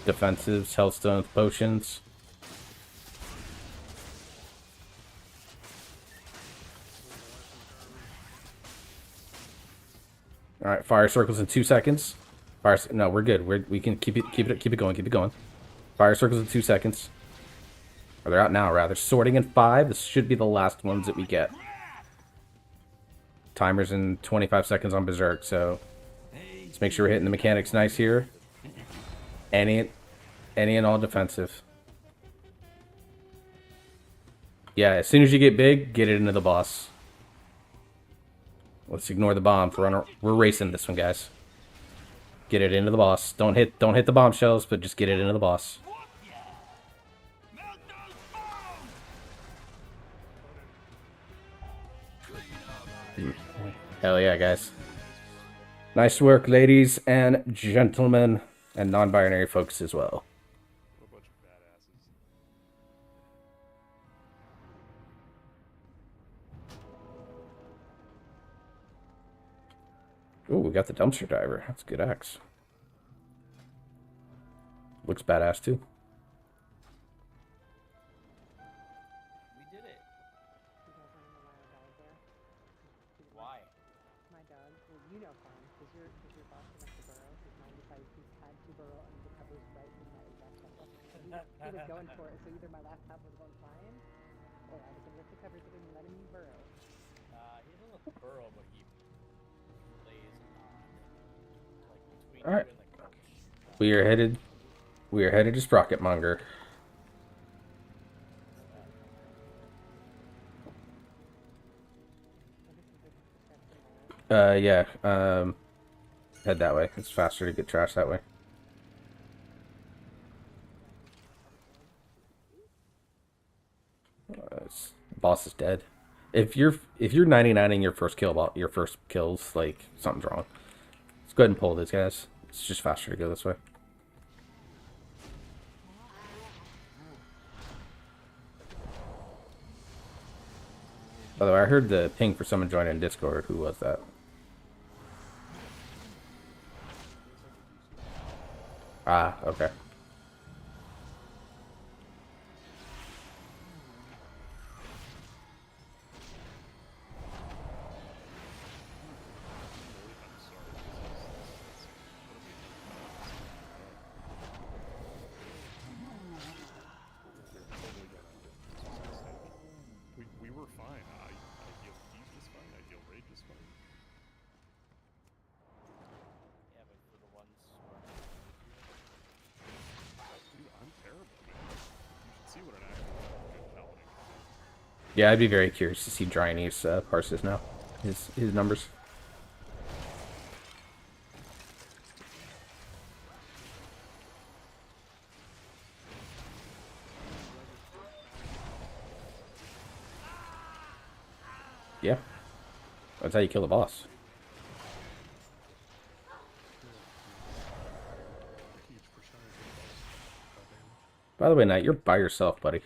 Defensives, hellstones, potions. All right, fire circles in 2 seconds. No, we're good. We can keep it going. Fire circles in 2 seconds. Or they're out now, rather. Sorting in 5. This should be the last ones that we get. Timer's in 25 seconds on Berserk, so let's make sure we're hitting the mechanics nice here. Any and all defensive. Yeah, as soon as you get big, get it into the boss. Let's ignore the bombs. We're racing this one, guys. Get it into the boss. Don't hit the bombshells, but just get it into the boss. Hell yeah, guys. Nice work, ladies and gentlemen, and non-binary folks as well. Ooh, we got the dumpster diver. That's a good axe. Looks badass too. We did it. Why? My dog. Well, you know, Fawn, because your boss went to burrow. Because mine decided he had to burrow under the covers right in that exact level. He was going for it, so either my laptop was going flying, or I was going to rip the covers open and let him burrow. He doesn't burrow, but he lays on. Like between All right. you and the couch. We are headed to Sprocketmonger. Yeah. Head that way. It's faster to get trash that way. Boss is dead. If you're 99ing your first kills, like something's wrong. Let's go ahead and pull this, guys. It's just faster to go this way. By the way, I heard the ping for someone joining in Discord. Who was that? Ah, okay. We were fine. I heal He's just fine. I heal Rage just fine. Yeah, but for the ones Dude, I'm terrible, man. You should see what an actual good paladin can do. Yeah, I'd be very curious to see Dryne's parses now. His numbers. Yeah. That's how you kill the boss. By the way, Knight, you're by yourself, buddy.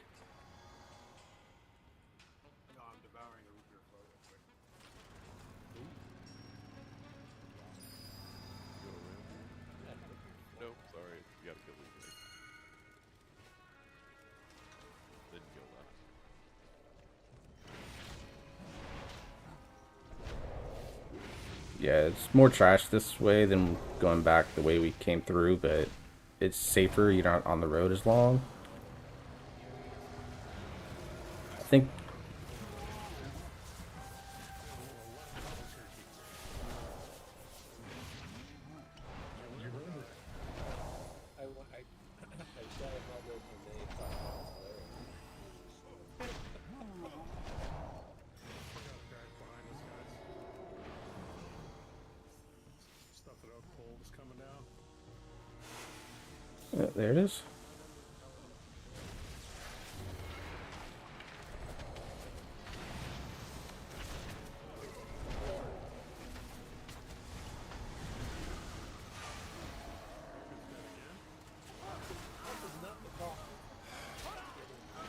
You gotta kill these guys. Then go left. Yeah, it's more trash this way than going back the way we came through, but it's safer. You're not on the road as long. I think. Stuff it out cold is coming down. There it is.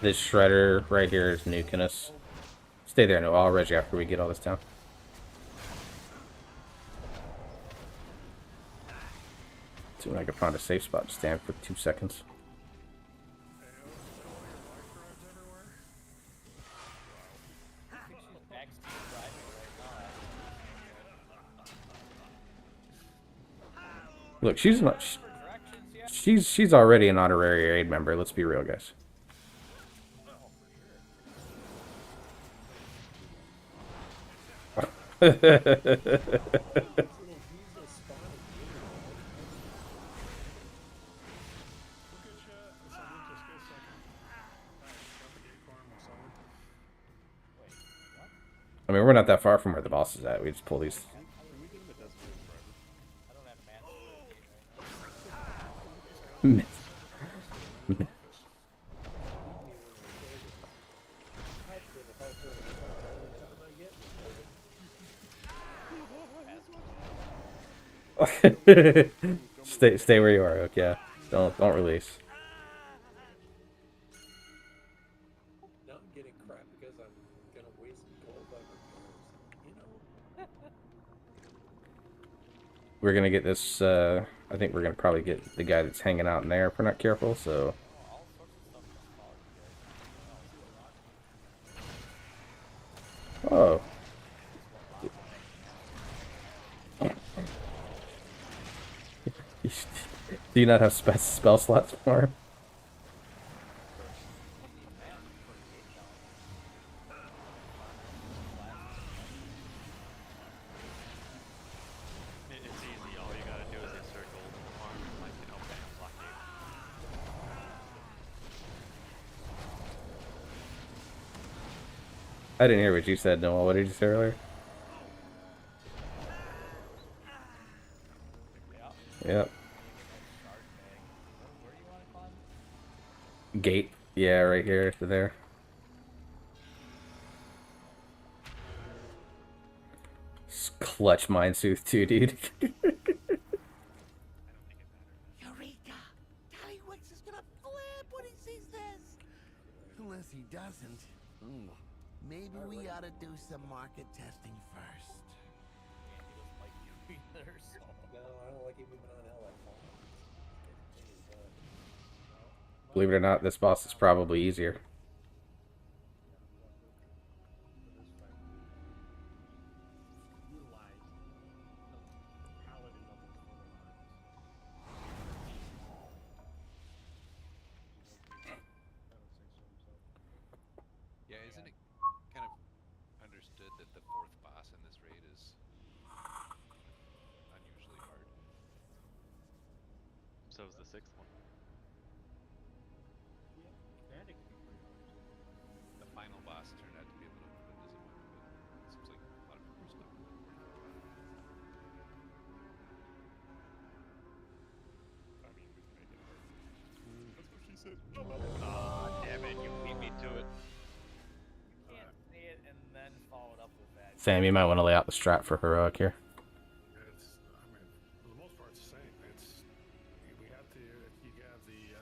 This shredder right here is nuking us. Stay there, no, I'll reg you after we get all this down. See when I can find a safe spot to stand for 2 seconds. Look, she's not. She's already an honorary raid member. Let's be real, guys. I mean, we're not that far from where the boss is at. We just pull these. Stay where you are, Oak. Yeah, don't release. Now I'm getting crap because I'm gonna waste gold on repairs. You know. We're gonna get this. I think we're gonna probably get the guy that's hanging out in there if we're not careful. So. Oh. Do you not have spell slots for him? It's easy. All you gotta do is encircle the farm and, like, you know, bam, blockade. I didn't hear what you said, Noel. What did you say earlier? Yep. Gate. Yeah, right here to there. Clutch Mind Sooth too, dude. Eureka! Gallywix is gonna flip when he sees this! Unless he doesn't. Maybe we ought to do some market testing first. No, I don't like it moving on hell like that. Believe it or not, this boss is probably easier. Yeah, isn't it kind of understood that the fourth boss in this raid is unusually hard? So is the sixth one. The final boss turned out to be a little bit of a disappointment, but it seems like a lot of people are stuck with it. I mean, we can make it hard. That's what she said. Damn it, you beat me to it. You can't say it and then follow it up with that. Sam, you might want to lay out the strat for heroic here. It's, I mean, for the most part, it's the same. It's, we have to, you have the,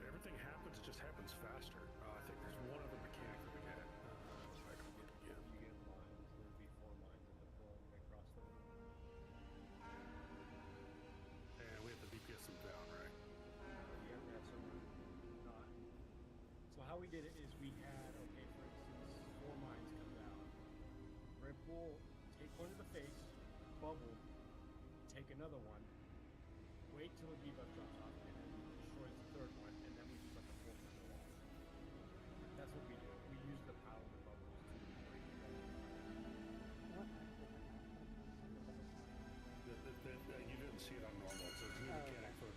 everything happens, it just happens faster. I think there's one other mechanic that we get. If I can look again. You get lines. There'd be 4 lines in the floor right across the middle. And we we did it is we had, okay, for instance, 4 mines come down. Red Bull, take one to the face, bubble, take another one, wait till the debuff drops off, and then destroys the third one, and then we just let the fourth one go off. That's what we do. We use the power of the bubbles to break the bubble. You didn't see it on normal, so it's new mechanic for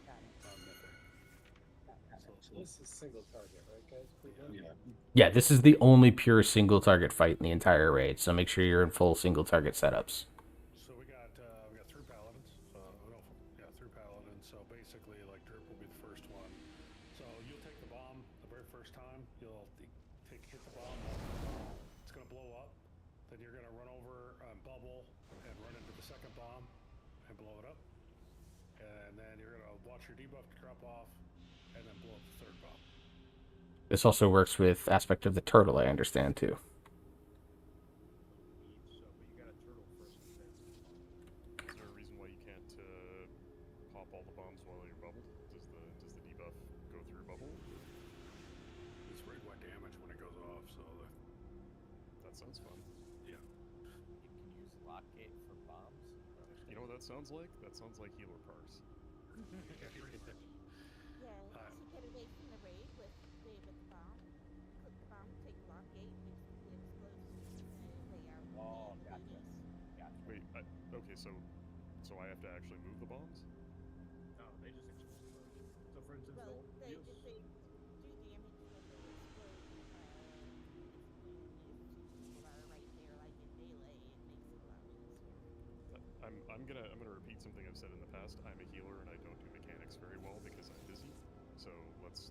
mythic. So this is single target, right, guys? Yeah. Yeah, this is the only pure single target fight in the entire raid, so make sure you're in full single target setups. So we got 3 paladins. 3 paladins. So basically, like Drip will be the first one. So you'll take the bomb the very first time. You'll hit the bomb. It's gonna blow up. Then you're gonna run over bubble and run into the second bomb and blow it up. And then you're gonna watch your debuff drop off and then blow up the third bomb. This also works with aspect of the turtle, I understand, too. So, but you got a turtle first and then. Is there a reason why you can't pop all the bombs while you're bubbled? Does the debuff go through bubble? It's raid-wide damage when it goes off, so That sounds fun. yeah. You can use lockgate for bombs. You know what that sounds like? That sounds like healer parse. Yeah, once you get away from the raid with the bomb, click the bomb, take block gate, it explodes, lay out Oh, the gotcha. goodies. Gotcha. Wait, okay, so I have to actually move the bombs? No, they just explode. So, for instance, Well, they'll if they do damage, then they'll explode. If people are right there, like in melee, it makes it a lot easier. I'm gonna repeat something I've said in the past. I'm a healer and I don't do mechanics very well because I'm busy. So let's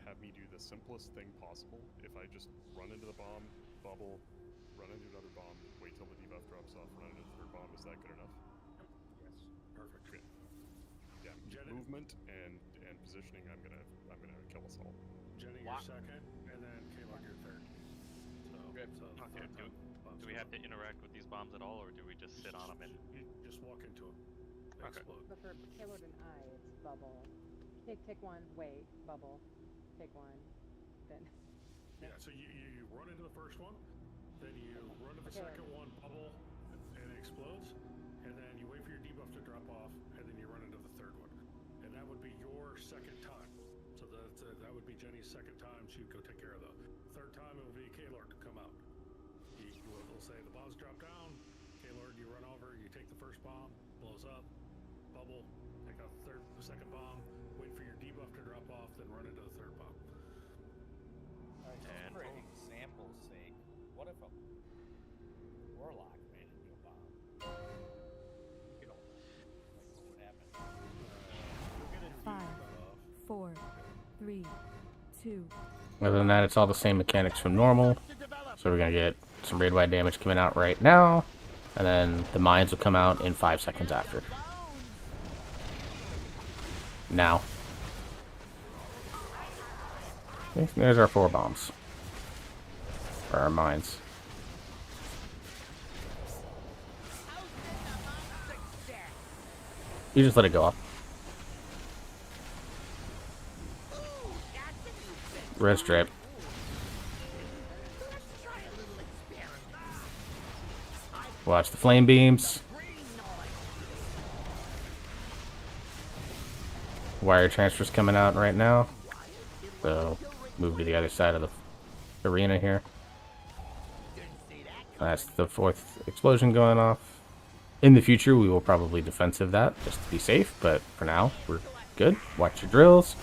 have me do the simplest thing possible. If I just run into the bomb, bubble, run into another bomb, wait till the debuff drops off, run into the third bomb, is that good enough? Yes. Perfect. Good. Yeah, movement and positioning. I'm gonna kill us all. Jenny, you're second, and then Kalog, you're third. So, Good. Okay, do we have to interact with these bombs at all, or do we just sit on them and... You just walk into them. They Okay. explode. But for Caleb and I, it's bubble. Take one, wait, bubble. Take one, then. Yeah, so you run into the first one, then you run to the Okay. second one, bubble, and it explodes, and then you wait for your debuff to drop off, and then you run into the third one. And that would be your second time. So that would be Jenny's second time. She'd go take care of the third time. It would be Kalord to come out. He'll say the bombs drop down. Kalord, you run over, you take the first bomb, blows up, bubble, take out the second bomb, wait for your debuff to drop off, then run into the third bomb. Alright, just for example's sake, what if a warlock ran into a bomb? You know, like what would happen? 5, 4, 3, 2. Other than that, it's all the same mechanics from normal. So we're going to get some raid-wide damage coming out right now. And then the mines will come out in 5 seconds after. Now. Okay, there's our 4 bombs. For our mines. You just let it go up. Red strip. Watch the flame beams. Wire transfers coming out right now. So move to the other side of the arena here. That's the 4th explosion going off. In the future, we will probably defensive that just to be safe, but for now, we're good. Watch your drills.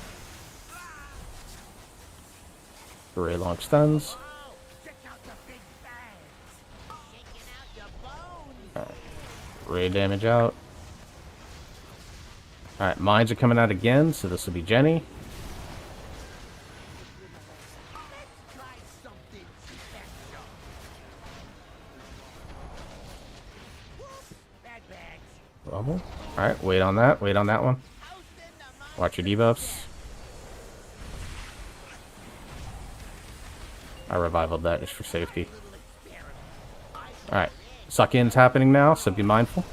Array long stuns. Alright. Ray damage out. Alright, mines are coming out again, so this will be Jenny. Bubble. Alright, wait on that. Wait on that one. Watch your debuffs. I revivaled that just for safety. Alright. Suck-in's happening now, so be mindful.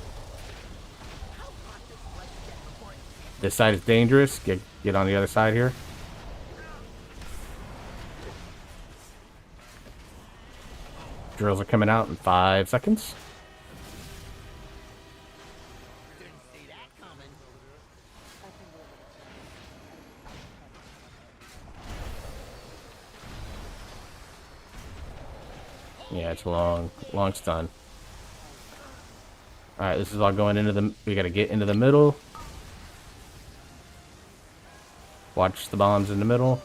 This side is dangerous. Get on the other side here. Drills are coming out in 5 seconds. Didn't see that coming. Yeah, it's a long stun. Alright, this is all going into the... We gotta get into the middle. Watch the bombs in the middle.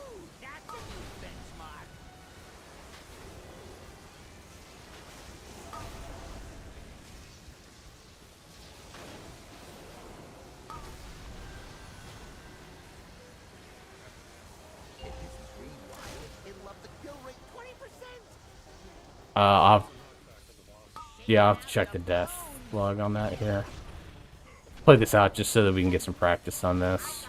I'll have to check the death log on that here. Play this out just so that we can get some practice on this.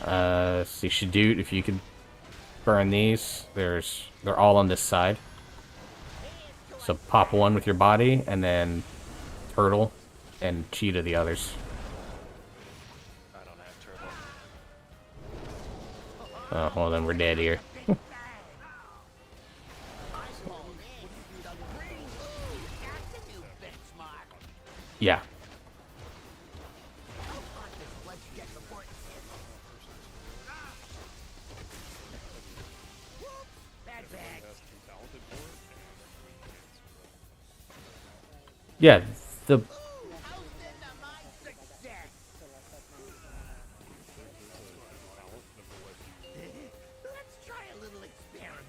See, Shadoot, if you could burn these, they're all on this side. So pop one with your body, and then Turtle and Cheetah the others. I don't have turtle. Oh, well then we're dead here. Yeah. Yeah, the... Let's try a little experiment.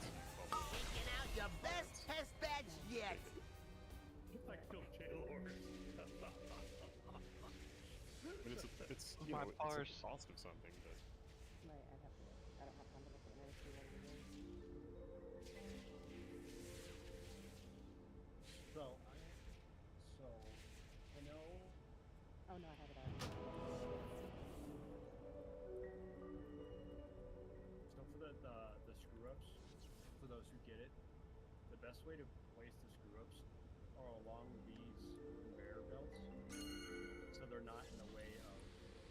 Taking out your best test batch yet. I killed J-Lord. It's you know, it's a cost of something, but... Right, I'd have to look. I don't have time to look at it to see what it is. So, I know. Oh no, I have it already. So for the screw ups, for those who get it, the best way to place the screw ups are along these conveyor belts, so they're not in the way of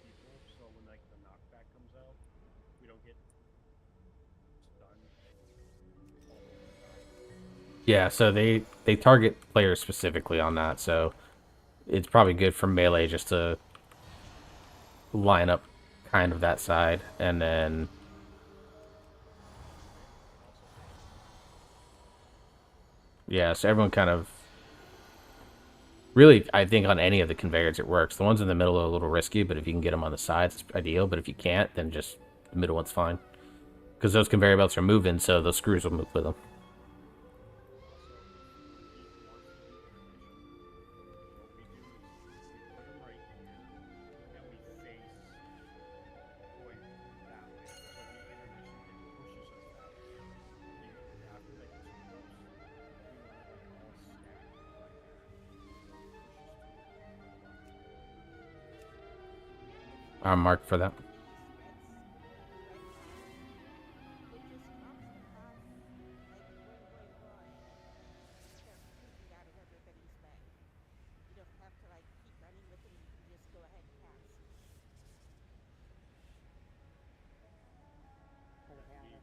people. So when like the knockback comes out, we don't get stunned. Yeah, so they target players specifically on that, so it's probably good for melee just to line up kind of that side, and then... Yeah, so everyone kind of... Really, I think on any of the conveyors it works. The ones in the middle are a little risky, but if you can get them on the sides, it's ideal. But if you can't, then just the middle one's fine. Because those conveyor belts are moving, so those screws will move with them. I'm marked for that.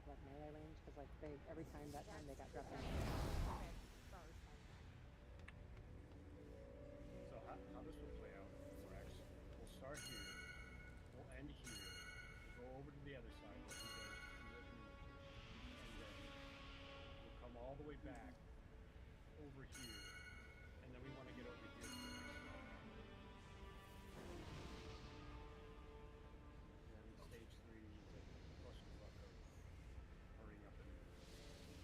Like melee range, because like every time they got dropped in. So how this will play out for X, we'll start here, we'll end here, we'll go over to the other side, we'll do what we need to, and then we'll come all the way back over here, and then we want to get over here to the next one. And then stage 3 is a clusterfuck of hurrying up and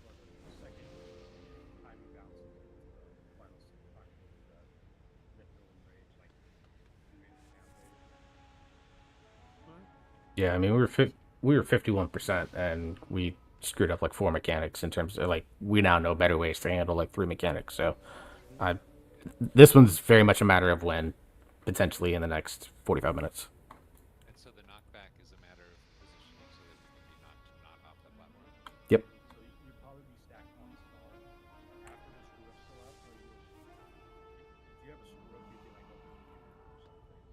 for the second timing bounce into the final mid-middle rage, like Yeah, I mean, we were 51%, and we screwed up like 4 mechanics in terms of, like, we now know better ways to handle like 3 mechanics. So, this one's very much a matter of when, potentially in the next 45 minutes. And so the knockback is a matter of positioning so that you can be not off the platform. Yep. So you'd probably be stacked on the star after the screw up's still up, where if you have a screw up, you'd be like over here or something.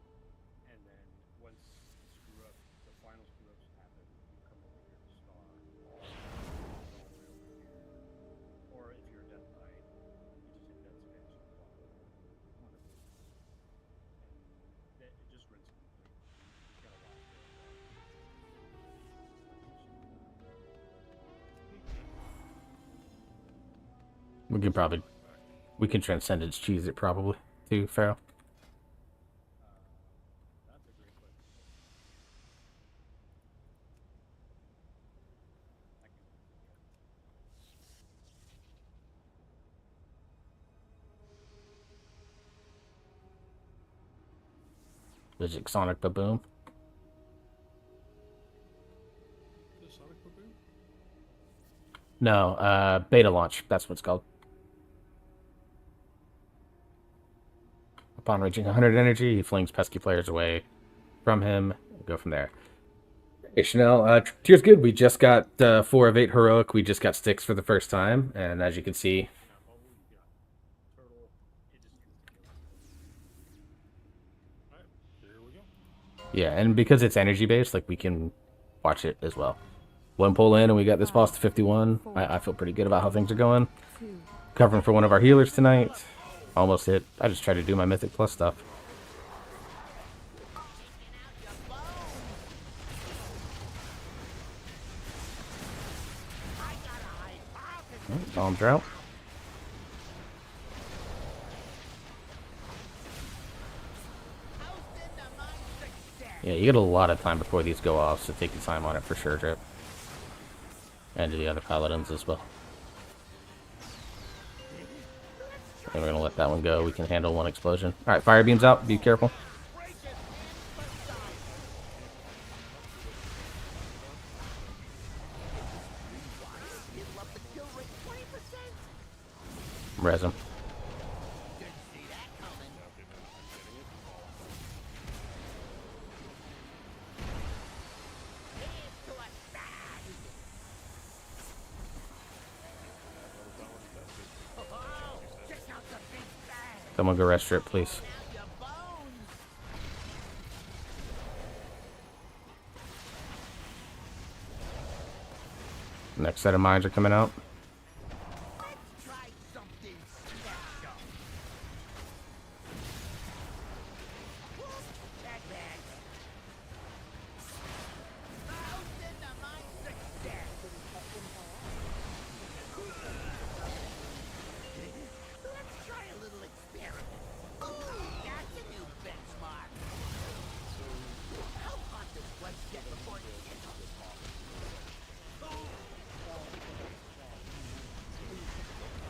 And then once the screw up, the final screw ups happen, you come over here to star, all the way over here. Or if you're dead by We can Transcendence cheese it probably, too, Pharaoh. That's a great question. Magic Sonic Baboom. The Sonic Baboon? No, beta launch. That's what it's called. Upon reaching 100 energy, he flings pesky players away from him. Go from there. Hey, Chanel, tier's good. We just got 4 of 8 heroic. We just got Stix for the first time, and as you can see, Here we go. yeah, and because it's energy based, like we can watch it as well. One pull in, and we got this boss to 51. I feel pretty good about how things are going. Covering for one of our healers tonight. Almost hit. I just try to do my Mythic Plus stuff. Bombs are out. Yeah, you get a lot of time before these go off, so take your time on it for sure, Drip. And to the other paladins as well. And we're gonna let that one go. We can handle one explosion. Alright, fire beams out. Be careful. Res him. Someone go rest strip, please. Next set of mines are coming out.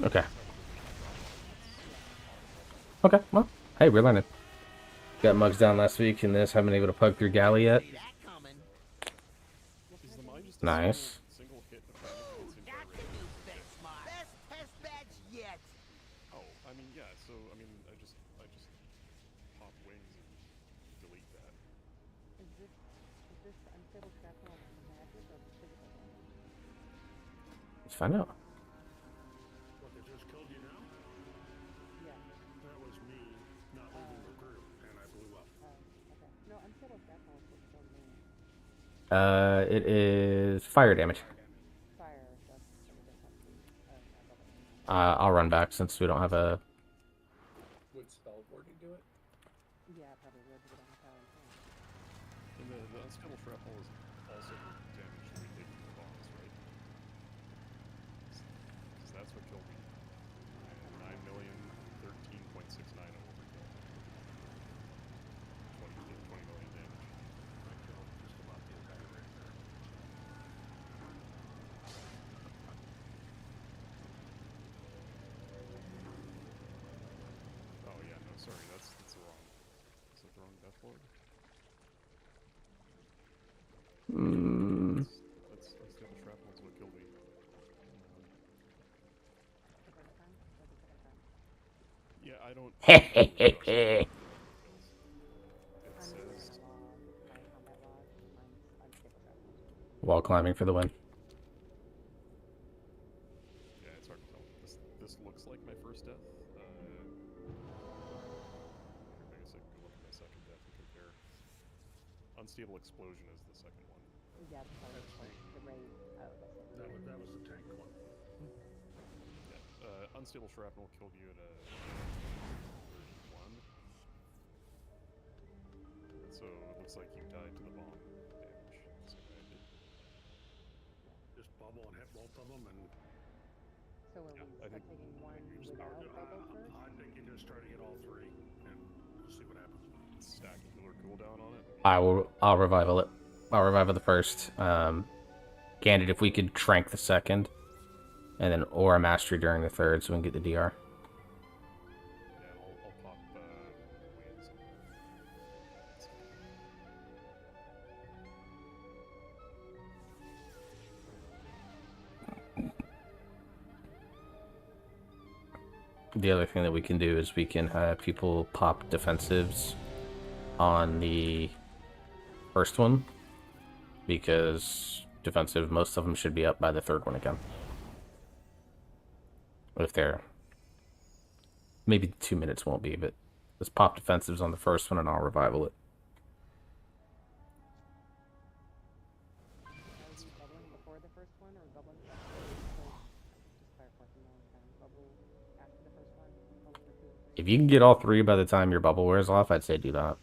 Okay. Okay, well, hey, we're learning. Got mugs down last week in this. Haven't been able to pug through Galley yet. Nice. Oh, I mean, yeah. So, I mean, I just pop wings and delete that. Is this unstable shrapnel magic or physical damage? Let's find out. What, they just killed you now? Yeah. That was me not moving the group, and I blew up. Okay. No, unstable shrapnel is what's killing me. It is fire damage. Fire, that's I'll run back since we don't have a... Would spellboarding do it? Yeah, probably would, but I don't have power and And the unstable shrapnel is also damage that we take from the bombs, right? Because that's what killed me. 9,013,690 overkill. 20 million damage. I killed just about the entire right there. Oh yeah, no, sorry, that's the wrong. Is that the wrong Death Lord? That's unstable shrapnel is what killed me. Yeah, I don't. It says. Wall climbing for the win. Yeah, it's hard to tell. This looks like my first death. I guess I can go look at my second death and compare. Unstable explosion is the second one. Yeah, that's the raid. Oh, That was the tank one. Yeah, unstable shrapnel killed you at a 31. So it looks like you died to the bomb damage. Same way I did. Just bubble and hit both of them, and So So when we I start think- taking one You just without start- bubble first? I think you just try to get all three and see what happens. Stack a healer cooldown on it. I'll revival it. I'll revival the first. Candid, if we could trank the second, and then Aura Mastery during the third, so we can get the DR. Yeah, I'll pop Wings. The other thing that we can do is we can have people pop defensives on the first one, because defensive, most of them should be up by the third one again. If they're... Maybe 2 minutes won't be, but let's pop defensives on the first one and I'll revival it. Are we bubbling before the first one or bubbling after? So, just clarify from now on. Bubble after the first one, bubble for 2 and 3. If you can get all three by the time your bubble wears off, I'd say do that.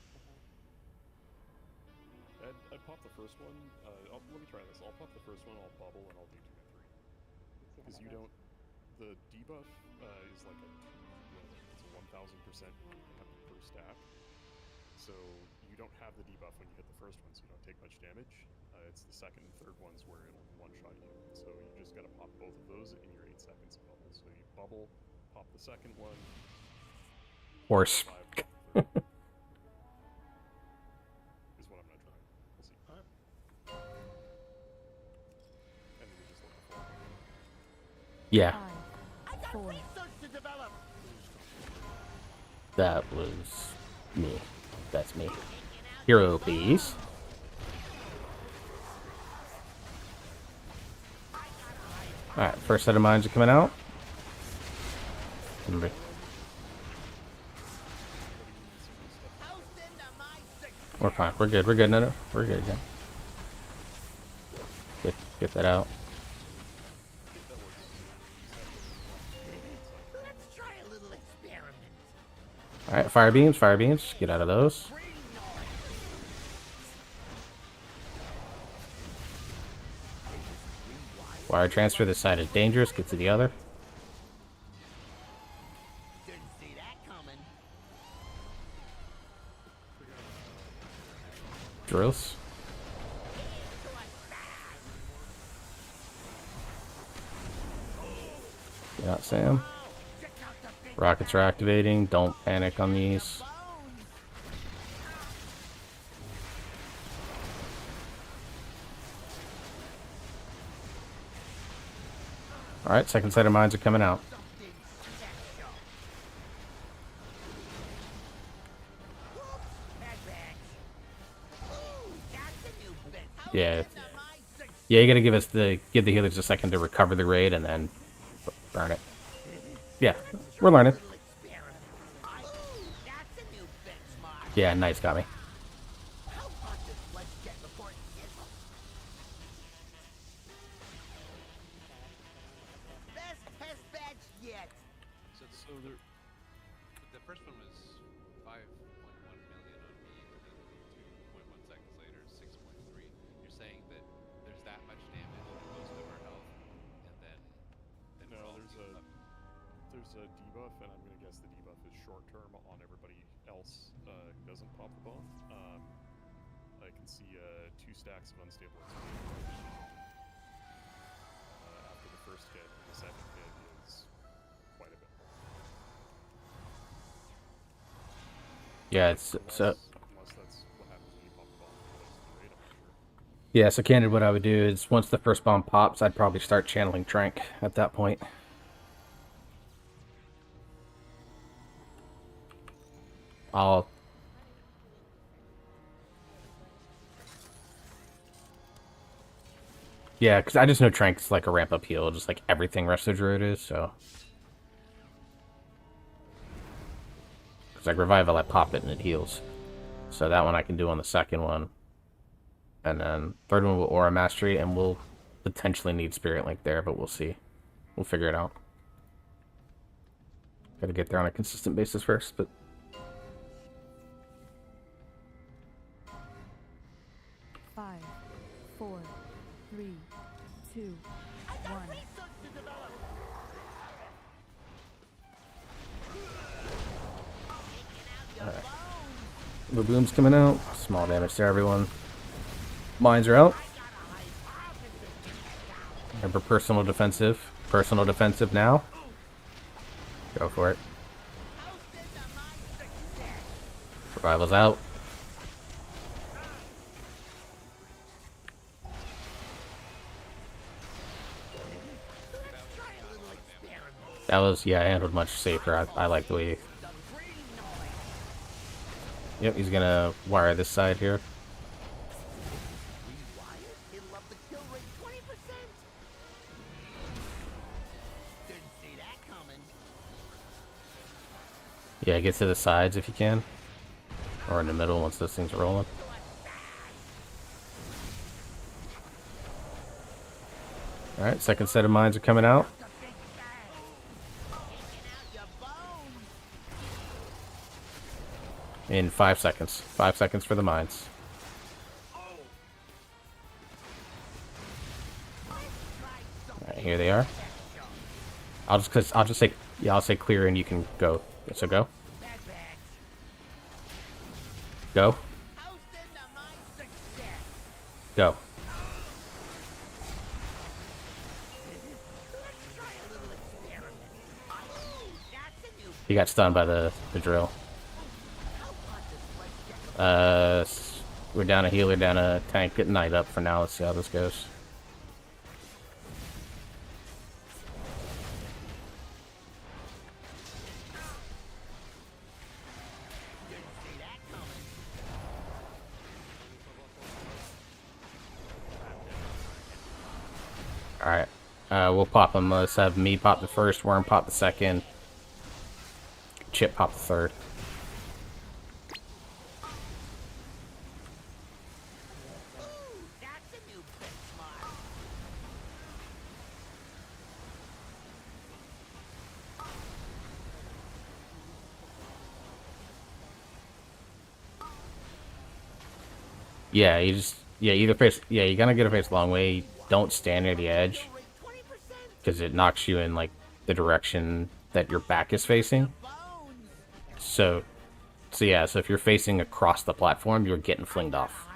I'd pop the first one. Let me try this. I'll pop the first one, I'll bubble, and I'll do 2 and 3. Because you don't... The debuff is like a... It's a 1000% per stack. So you don't have the debuff when you hit the first one, so you don't take much damage. It's the second and third ones where it'll one-shot you. So you just gotta pop both of those in your 8 seconds of bubble. So you bubble, pop the second one. Horse. Is what I'm gonna try. We'll see. And then we just look for it. Yeah. 5, 4, That was me. That's me. Hero, please. Alright, first set of mines are coming out. Remember. We're fine. We're good. We're good. No, we're good. Yeah. Get that out. Let's try a little experiment. Alright, fire beams. Fire beams. Get out of those. Wire transfer. This side is dangerous. Get to the other. Didn't see that coming. Drills. Get out, Sam. Rockets are activating. Don't panic on these. Alright, second set of mines are coming out. Yeah. Yeah, you gotta give the healers a second to recover the raid and then burn it. Yeah, we're learning. Yeah, nice, got me. So the first one was 5.1 million on me, and then 2.1 seconds later, 6.3. You're saying that there's that much damage to most of our health, and then No, there's a debuff, and I'm gonna guess the debuff is short term on everybody else who doesn't pop the buff. I can see 2 stacks of unstable explosive after the first hit, and the second hit is quite a bit more. Yeah, it's so. Unless that's what happens when you pop the bomb and the raid, I'm not sure. Yeah, so Candid, what I would do is once the first bomb pops, I'd probably start channeling Trank at that point. Yeah, because I just know Trank's like a ramp-up heal, just like everything Resto Druid is, so... Because like Revival, I pop it and it heals. So that one I can do on the second one. And then third one will Aura Mastery, and we'll potentially need Spirit Link there, but we'll see. We'll figure it out. Gotta get there on a consistent basis first, but... 5, 4, 3, 2, 1. The boom's coming out. Small damage to everyone. Mines are out. Remember personal defensive. Personal defensive now. Go for it. Revival's out. That was, yeah, handled much safer. I like the way. Yep, he's gonna wire this side here. Yeah, get to the sides if you can. Or in the middle once this thing's rolling. Alright, second set of mines are coming out. In 5 seconds. 5 seconds for the mines. Alright, here they are. I'll say clear and you can go. So go. Go. Go. He got stunned by the drill. We're down a healer, down a tank. Get Knight up for now. Let's see how this goes. Alright. We'll pop them. Let's have me pop the first, Worm pop the second, Chip pop the third. Yeah, you just, either face, you gotta get a face a long way. Don't stand near the edge, because it knocks you in, like, the direction that your back is facing. So yeah, so if you're facing across the platform, you're getting flinged off.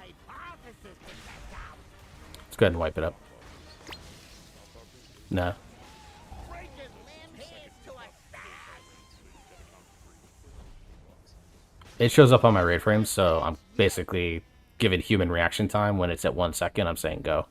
Let's go ahead and wipe it up. No. It shows up on my raid frames, so I'm basically giving human reaction time. When it's at 1 second, I'm saying go.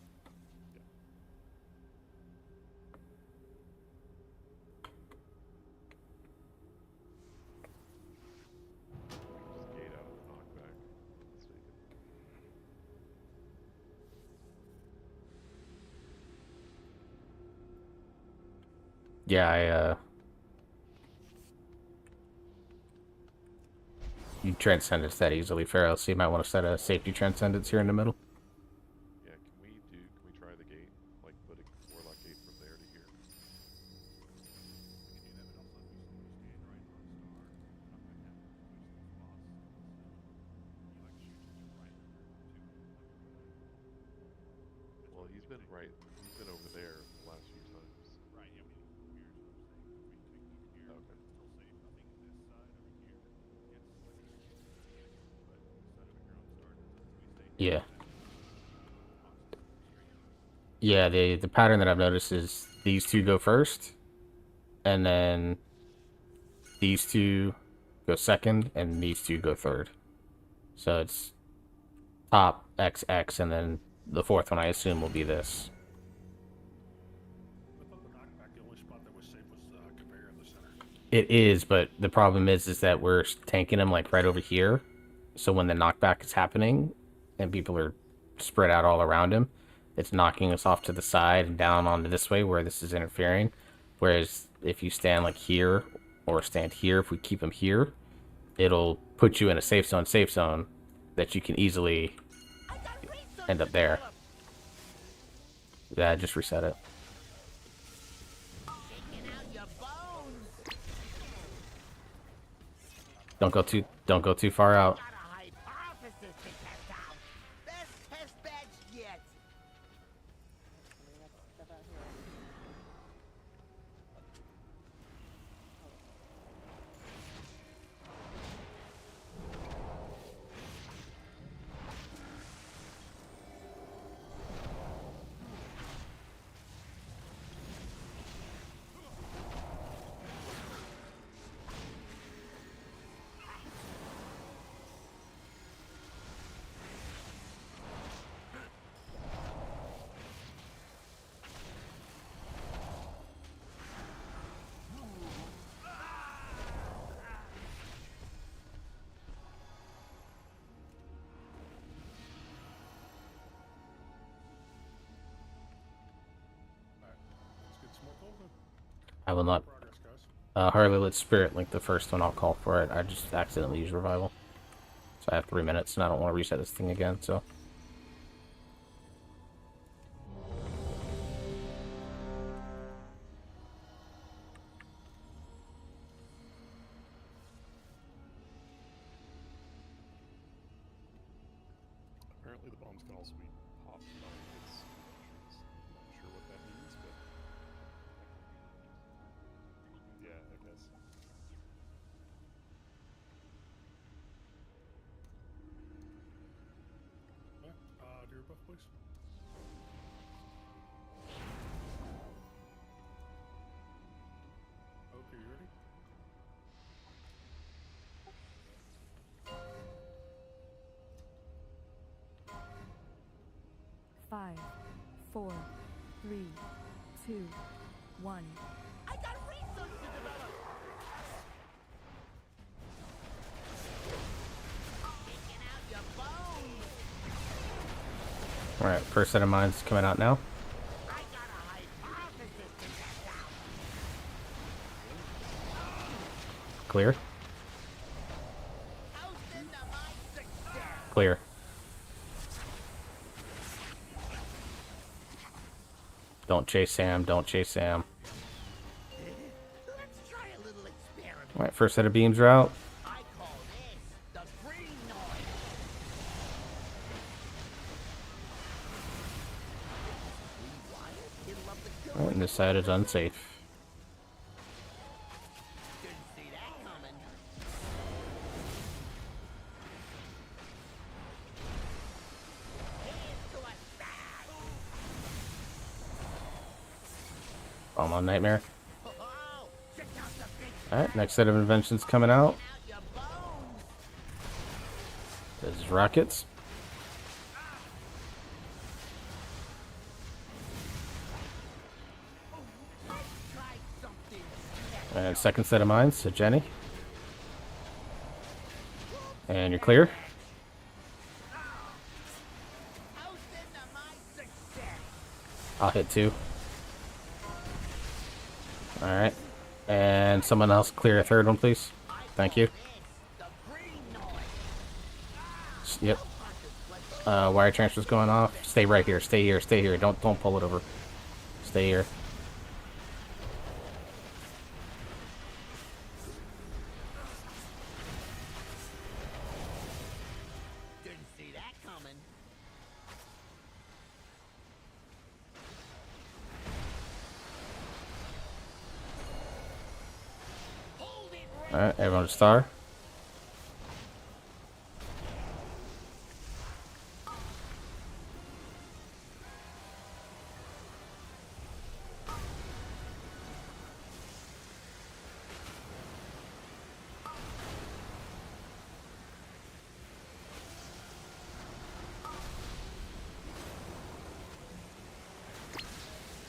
Yeah, you transcendence that easily, Pharaoh, so you might want to set a safety transcendence here in the middle. Yeah, can we try the gate? Like, put a warlock gate from there to here? Well, he's been right. He's been over there the last few times. Right, yeah, okay. Yeah. Yeah, the pattern that I've noticed is these two go first, and then these two go second, and these two go third. So it's top, XX, and then the fourth one I assume will be this. It is, but the problem is that we're tanking them like right over here. So when the knockback is happening and people are spread out all around him, it's knocking us off to the side and down onto this way where this is interfering. Whereas if you stand like here or stand here, if we keep him here, it'll put you in a safe zone that you can easily end up there. Yeah, just reset it. Don't go too far out. I will not. Progress, guys. Harley, let's Spirit Link the first one. I'll call for it. I just accidentally used Revival. So I have 3 minutes, and I don't want to reset this thing again, so... Apparently the bombs can also be popped by its inventions. Not sure what that means, but... Yeah, I guess. Yeah, do your buff, please. Okay, you ready? Five, 4, 3, 2, 1. I got research to develop. Taking out your bones. Alright, first set of mines coming out now. I got a hypothesis to test out. Clear. Toasting to my success. Clear. Don't chase Sam, don't chase Sam. Let's try a little experiment. Alright, first set of beams are out. I call this the green noise. Rewired? It'll love the kill. Alright, and this side is unsafe. Didn't see that coming. Here's to a bad. Bomb on Nightmare. Oh, check out the big Alright, next set of inventions coming out. out your bones. This is rockets. Try something. And second set of mines to Jenny. And you're clear. Toasting to my success. I'll hit 2. Alright. And someone else clear a third one, please. Thank you. The green noise. Yep. Wire transfer's going off. Stay right here. Stay here. Stay here. Don't pull it over. Stay here. Didn't see that coming. Hold it right. Alright, everyone star.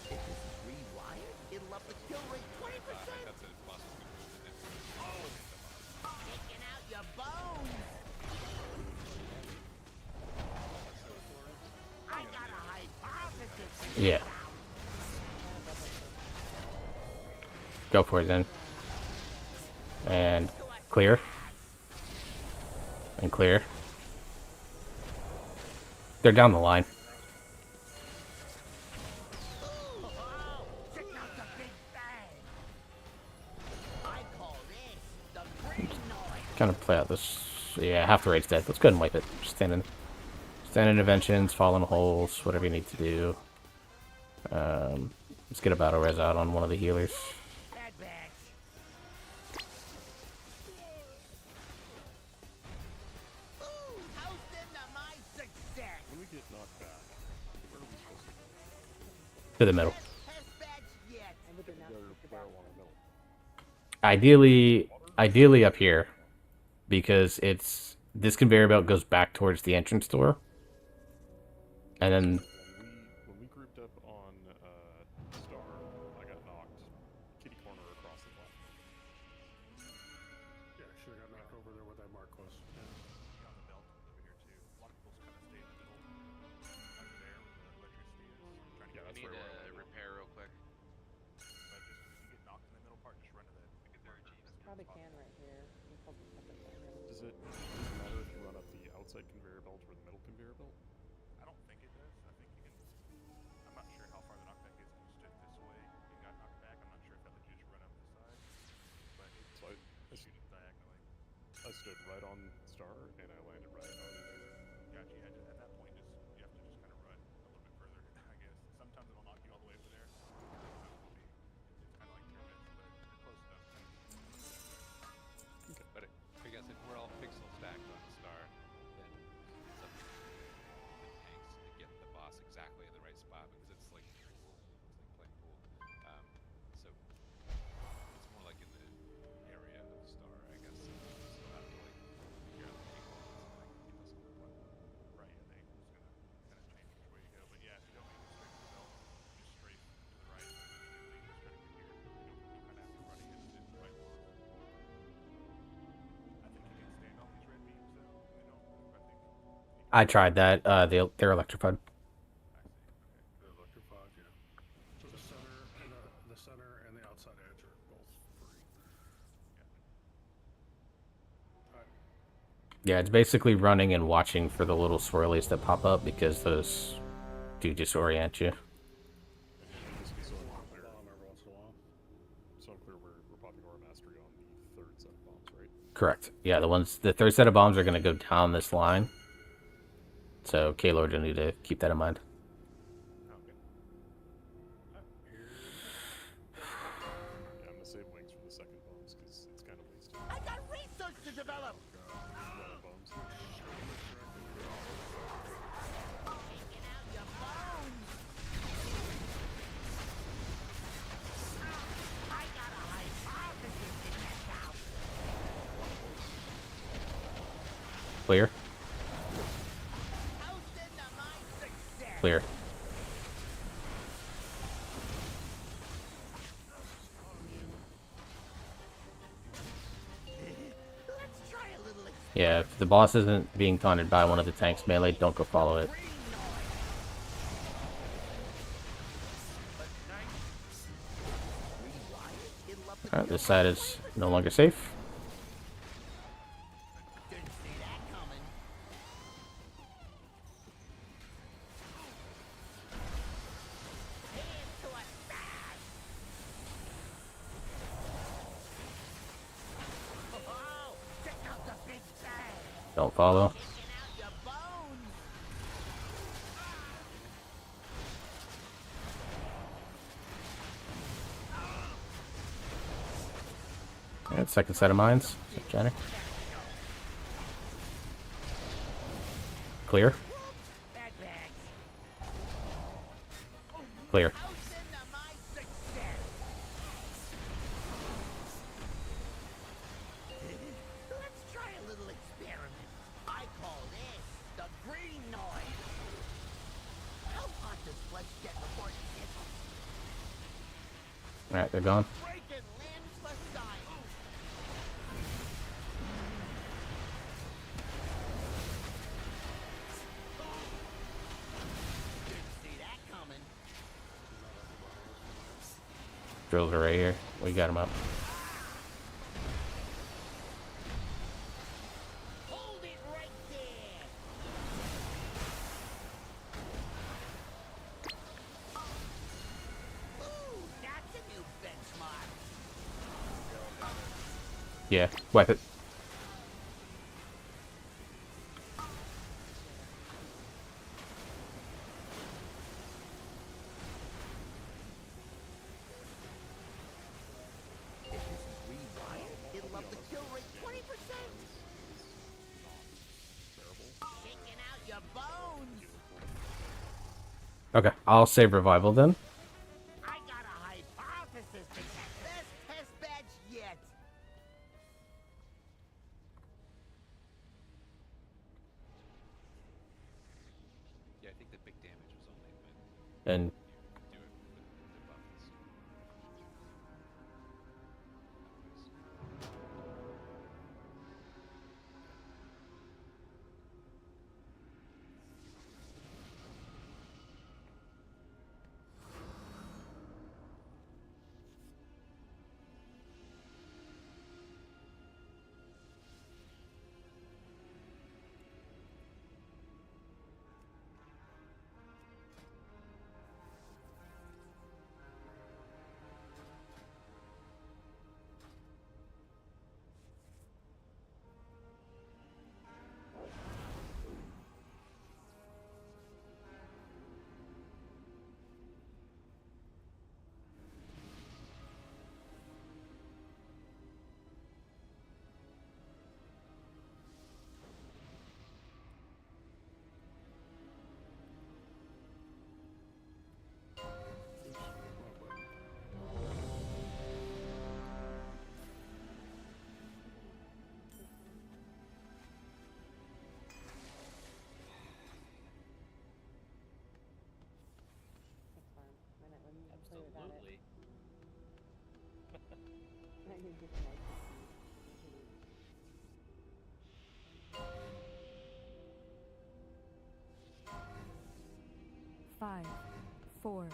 If this is rewired, it'll up the kill rate 20%. That's a plus. Taking out your bones. I got a hypothesis. Yeah. Go for it then. And clear. And clear. They're down the line. Oh, check out the big bang. I call this the green noise. Kind of play out this. Yeah, half the raid's dead. Let's go ahead and wipe it. Stand in interventions, fall in holes, whatever you need to do. Let's get a battle res out on one of the healers. Bad batch. Ooh, toasting to my success. When we get knocked back, where are we supposed to go? To the middle. Test batch yet. And we did not Where, speak where about along the middle? Ideally up here, because this conveyor belt goes back towards the entrance door, and then When we grouped up on Star, I got knocked kitty corner across the platform. Yeah, should have got knocked over there where that mark was. On the belt over here too. A lot of people's kind of stay in the middle. Back there where the electricity is. Trying to I get need a repair real quick. But just if you get knocked in the I tried that. They're electrified. They're electrified, yeah. So the center and the outside edge are both free. Yeah, it's basically running and watching for the little swirlies that pop up because those do disorient you. So I'm clear we're popping our mastery on the third set of bombs, right? Correct. Yeah, the third set of bombs are going to go down this line. So K-Lord, you'll need to keep that in mind. Okay. Yeah, I'm gonna save wings for the second bombs because it's kind of wasted. I got research to develop. Bombs. Taking out your bones. I got a hypothesis to test out. Clear. Toasted to my success. Clear. Let's try a little. Yeah, if the boss isn't being taunted by one of the tanks melee, don't go follow it. Alright, this side is no longer safe. Didn't see that coming. Hands to a smash. Oh, check out the big bang. Don't follow. Taking out your bones. Alright, second set of mines. Janet. Clear. Bad bags. Clear. Toasted to my success. Let's try a little experiment. I call this the green noise. How hot does flesh get before it gets Alright, they're gone. breaking limbs for science? Didn't see that coming. Drills are right here. We got him up. Hold it right there. Ooh, that's a new benchmark. Yeah, wipe it. If this is rewired, it'll up the kill rate 20%. Taking out your bones. Okay, I'll save revival then. I got a hypothesis to test. Best test badge yet. Yeah, I think the big damage was only when And you do it with the buffs. 5, 4,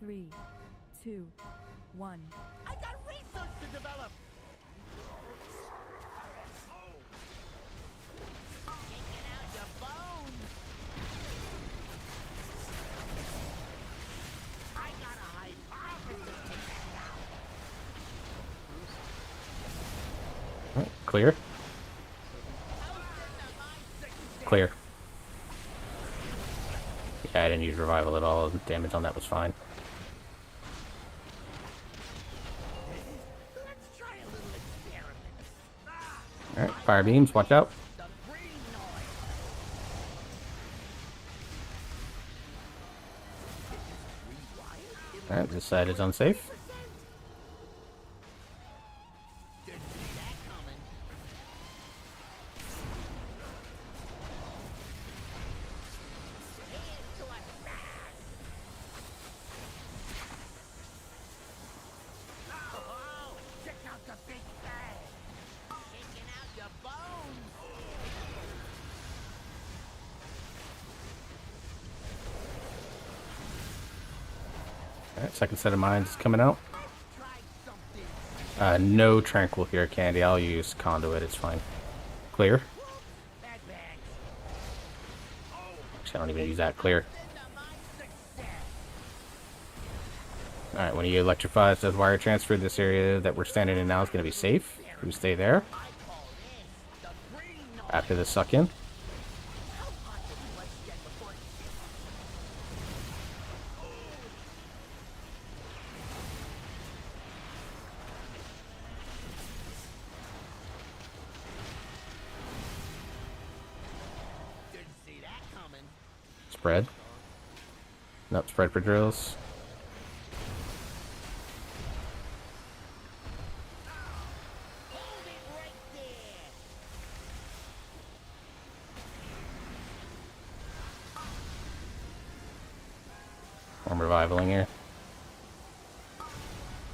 3, 2, 1. I got research to develop. Taking out your bones. I got a hypothesis to test out. Alright, clear. Clear. Yeah, I didn't use revival at all. The damage on that was fine. Let's try a little experiment. Alright, fire beams, watch out. The green noise. Alright, this side is unsafe. Didn't see that coming. Here's to a bag. Oh, check out the big bag. Taking out your bones. Alright, second set of mines is coming out. Try something. No tranquil here, Candy. I'll use conduit, it's fine. Clear. Bad bags. Actually, I don't even use that. Clear. Into my success. Alright, when he electrifies, does wire transfer, this area that we're standing in now is going to be safe. We stay there. I call this the green noise. After the suck in. How hot does the light get before it Didn't see that coming. Spread. Nope, spread for drills. Hold it right there. I'm revivaling here.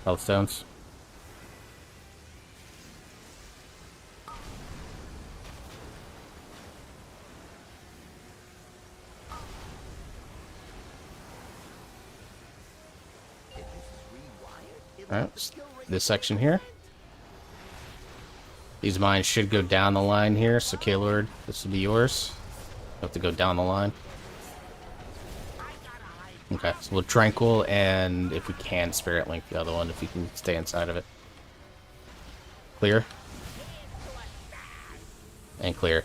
Health stones. If this is rewired, it Alright, lets the kill rate this section here. These mines should go down the line here, so Kaylord, this will be yours. You have to go down the line. Okay, so we'll Tranquil, and if we can, Spirit Link the other one, if you can stay inside of it. Clear. And clear.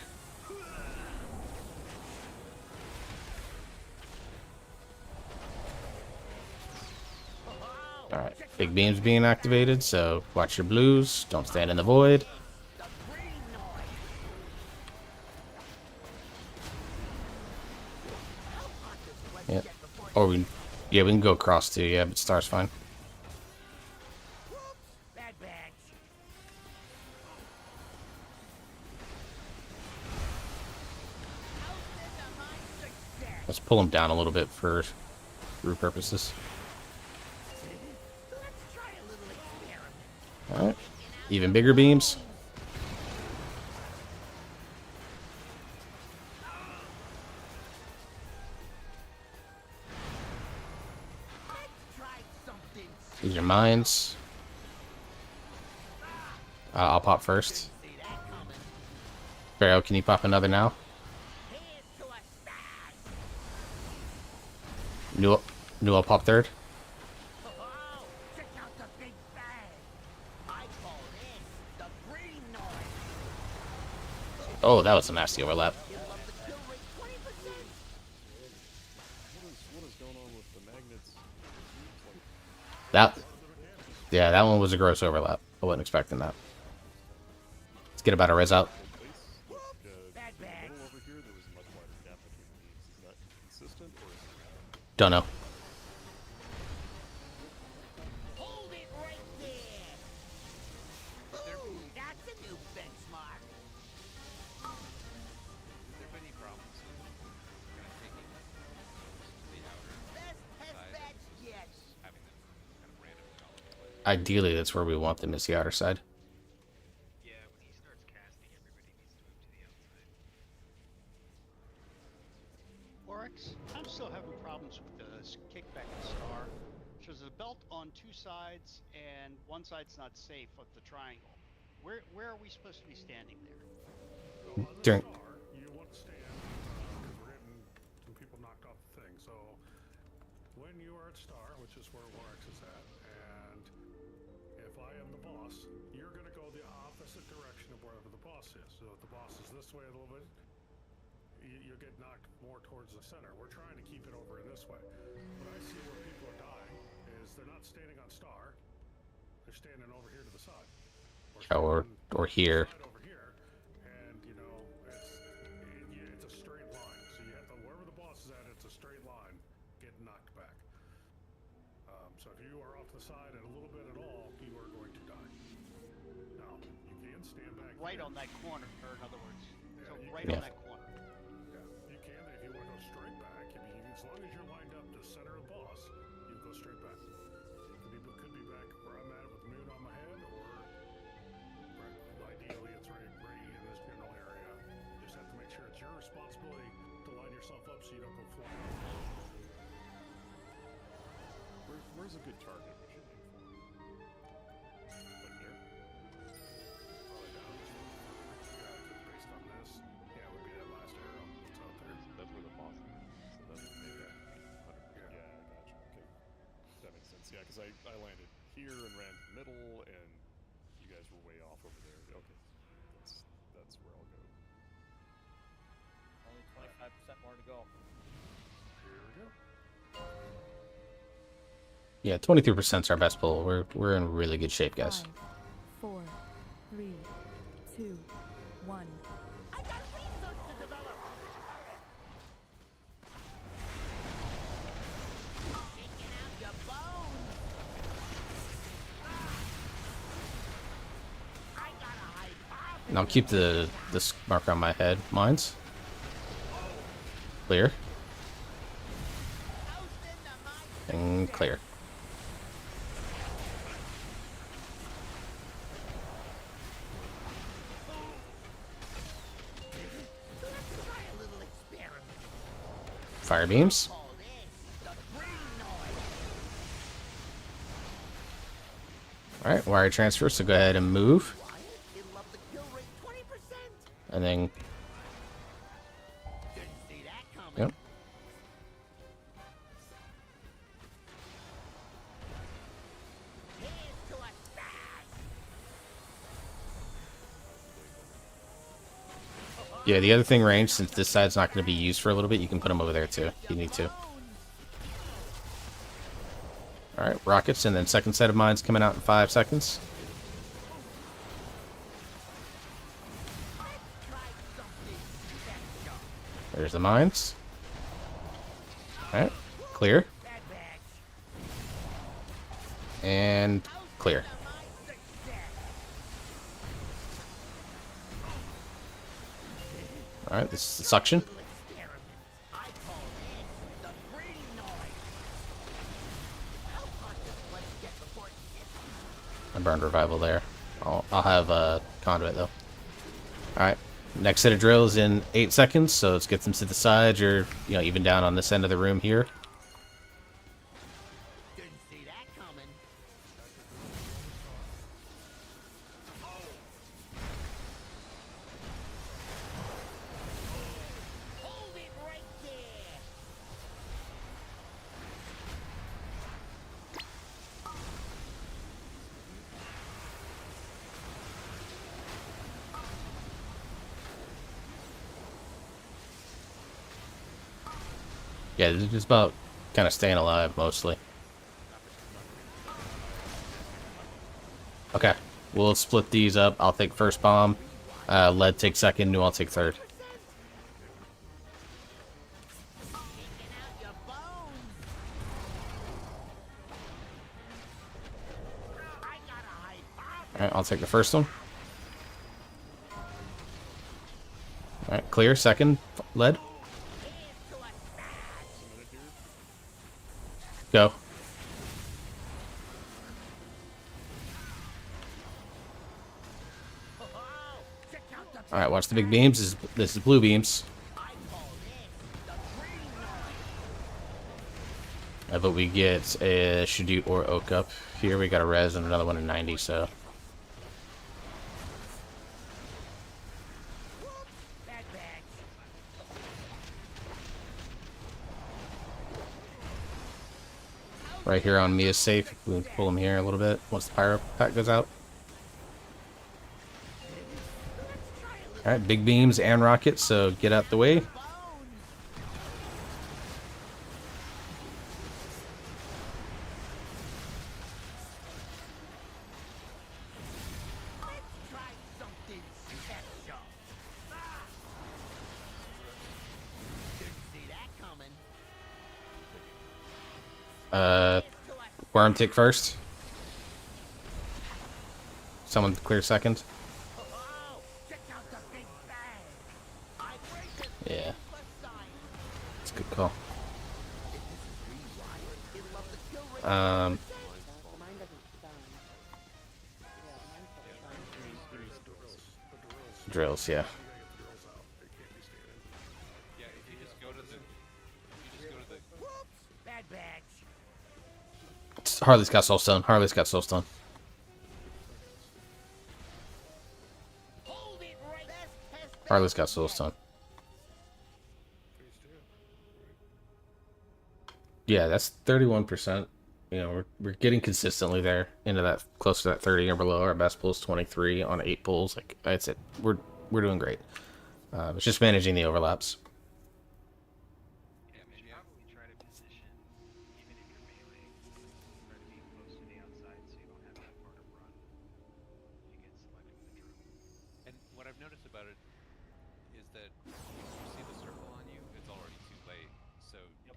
Alright, big beam's being activated, so watch your blues, don't stand in the void. the green noise. How hot does the light Yeah. get before it Or we can go across too, yeah, but star's fine. Bad bags. How's into my success? Let's pull them down a little bit for root purposes. Let's try a little experiment. Alright. Even bigger beams. Let's try something. These are mines. I'll pop first. See that coming. Pharaoh, can you pop another now? Here's to a stag. Newell pop third. Oh, check out the big bag. I call this the green noise. Oh, that was a nasty overlap. It'll up the kill rate 20%. What is going on with the magnets? Yeah, that one was a gross overlap. I wasn't expecting that. Let's get about a res out. Bad bags. Over here, there was a much wider gap between the beams. Is that consistent, or is it Don't know. Hold it right there. Ooh, that's a new benchmark. Has there been any problems with kind of taking the outer Best test side batch and yet. just having them kind of randomly all over the place? Ideally, that's where we want them, is the outer side. Yeah, when he starts casting, everybody needs to move to the outside. Oryx? I'm still having problems with the kickback and star. So there's a belt on 2 sides, and one side's not safe with the triangle. Where are we supposed to be standing there? So on the During- star, you want to stand because we're getting some people knocked off the thing. So when you are at star, which is where Warx is at, and if I am the boss, you're going to go the opposite direction of wherever the boss is. So if the boss is this way a little bit, you'll get knocked more towards the center. We're trying to keep it over in this way. What I see where people are dying is they're not standing on star, they're standing over here to the side. Or here. Over here, and you know it's a straight line. So you have to wherever the boss is at, it's a straight line, getting knocked back. So if you are off to the side and a little bit at all, you are going to die. Now you can stand back. Right here. on that corner, or in other words. Yeah, So you right can. on that corner. Yeah, you can if you want to go straight back. I mean, as long as you're lined up to the center of the boss, you can go straight back. Could be back where I'm at with the moon on my head, or ideally it's right in this general area. You just have to make sure it's your responsibility to line yourself up so you don't go flying off. Where's a good target we should aim for? Like here? Probably down this one. Yeah, based on this, yeah, it would be that last arrow that's out there. That's where the boss is. So that's maybe Yeah. Yeah, I gotcha. Okay. That makes sense. Yeah, because I landed here and ran to the middle, and you guys were way off over there. Okay. That's where I'll go. Only 25% more to go. Here we go. Yeah, 23% is our best pull. We're in really good shape, guys. 5, 4, 3, 2, 1. I got research to develop. Taking out your bones. I got a hypothesis. And I'll keep this marker on my head. Mines. Clear. And clear. Let's try a little experiment. Fire beams. Call this the brain noise. Alright, wire transfer, so go ahead and move. It'll up the kill rate 20%. And then, Didn't see that coming. yep. Here's to a stash. Yeah, the other thing, range, since this side's not going to be used for a little bit, you can put them over there too, if you need to. Alright, rockets, and then second set of mines coming out in 5 seconds. There's the mines. Alright, clear. And clear. Alright, this is the suction. I burned revival there. I'll have a conduit though. Alright. Next set of drills in 8 seconds, so let's get them to the sides or even down on this end of the room here. Didn't see that coming. Hold it right there. Yeah, this is just about kind of staying alive mostly. Okay, we'll split these up. I'll take first bomb. Lead take second. New I'll take third. Alright, I'll take the first one. Alright, clear. Second. Lead. Go. Alright, watch the big beams. This is blue beams. But we get a Shadute or Oak up. Here we got a res and another one in 90, so... Right here on me is safe. We can pull him here a little bit once the pyro pack goes out. Alright, big beams and rockets, so get out the way. Worm tick first. Someone clear second. Yeah. That's a good call. Drills, yeah. Yeah, if you just go to the, bad bags. Harley's got soulstone. Harley's got soulstone. Harley's got soulstone. Yeah, that's 31%. You know, we're getting consistently there into that close to that 30 or below. Our best pull is 23 on 8 pulls. Like that's it. We're doing great. It's just managing the overlaps. And what I've noticed about it is that if you see the circle on you, it's already too late. So Yep.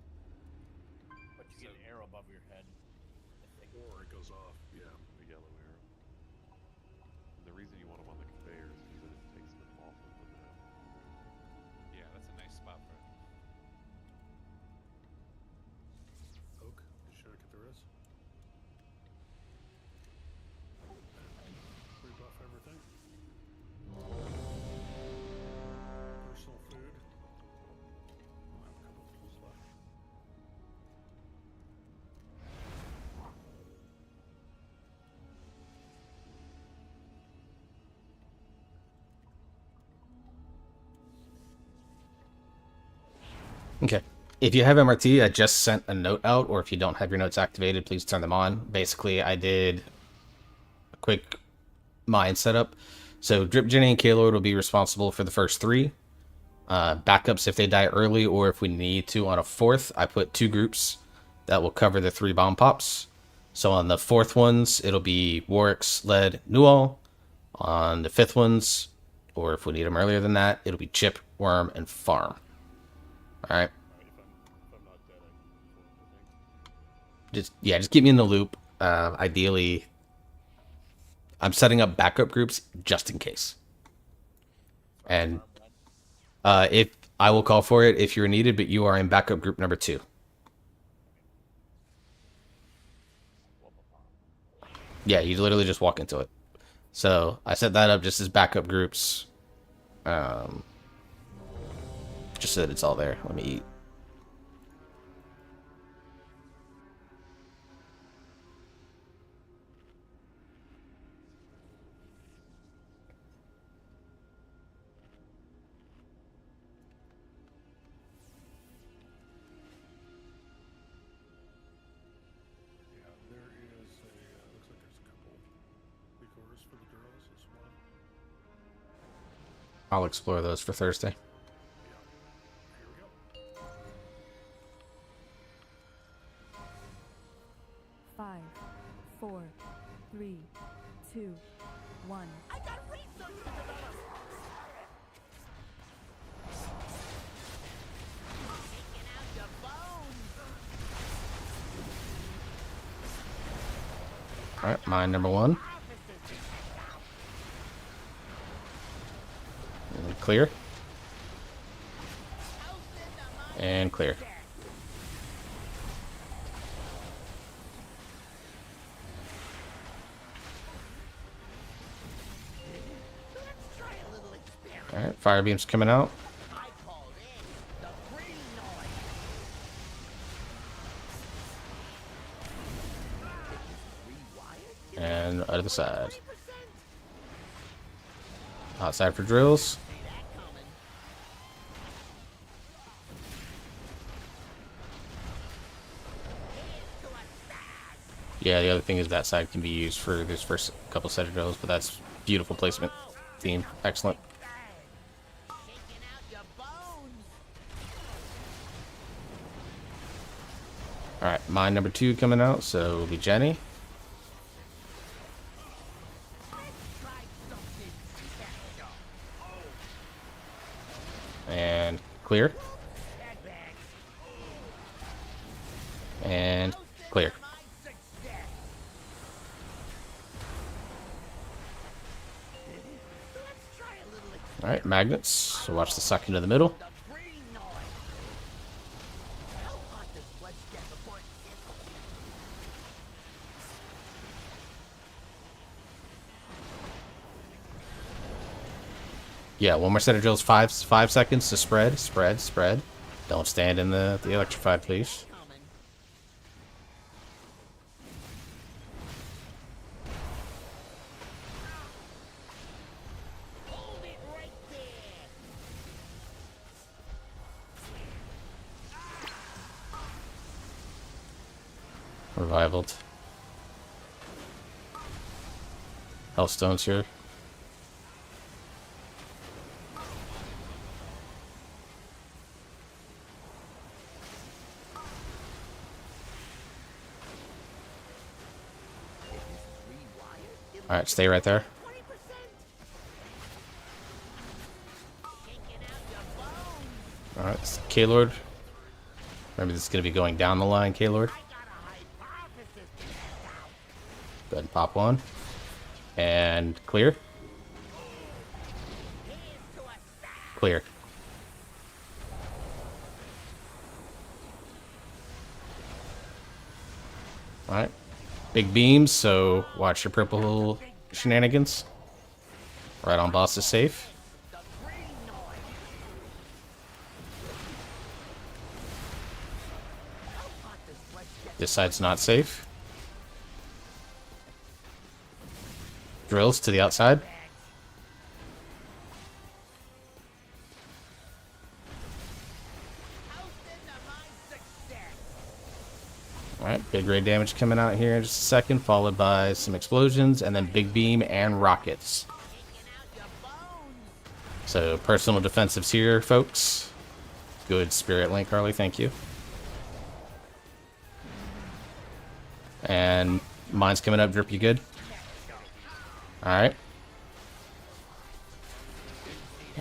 But you get an arrow above your head. Or it goes off. Yeah. The yellow arrow. And the reason you want them on the conveyor is because it takes them off of the map. yeah, that's a nice spot for it. Oak, should I get the res? Rebuff everything. Personal food. I'll have a couple pulls left. Okay. If you have MRT, I just sent a note out, or if you don't have your notes activated, please turn them on. Basically, I did a quick mine setup. So Drip, Jenny, and Kaylord will be responsible for the first 3. Backups if they die early, or if we need to on a 4th, I put 2 groups that will cover the 3 bomb pops. So on the 4th ones, it'll be Warwick's, Led, Newall. On the 5th ones, or if we need them earlier than that, it'll be Chip, Worm, and Farm. Alright. If I'm not dead, I Just keep me in the loop. Ideally, I'm setting up backup groups just in case. And if I will call for it if you're needed, but you are in backup group number 2. Yeah, you literally just walk into it. So I set that up just as backup groups. Just so that it's all there. Let me eat. Yeah, there is a, looks like there's a couple liqueurs for the girls as well. I'll explore those for Thursday. Here we go. 5, 4, 3, 2, 1. I got research to develop. Taking out your bones. Alright, mine number 1. And clear. And clear. Alright, fire beam's coming out. And other side. Outside for drills. Yeah, the other thing is that side can be used for this first couple set of drills, but that's beautiful placement. Team, excellent. Alright, mine number 2 coming out, so it'll be Jenny. And clear. And clear. Alright, magnets. So watch the suck into the middle. Yeah, one more set of drills, 5 seconds to spread, spread. Don't stand in the electrified, please. Revivaled. Hellstones here. Alright, stay right there. Alright, K-Lord. Remember, this is going to be going down the line, K-Lord. Go ahead and pop one. And clear. Clear. Alright. Big beams, so watch your purple shenanigans. Right on boss is safe. This side's not safe. Drills to the outside. Alright, big raid damage coming out here in just a second, followed by some explosions, and then big beam and rockets. So, personal defensives here, folks. Good Spirit Link, Harley, thank you. And mine's coming up, Drip, you good? Alright.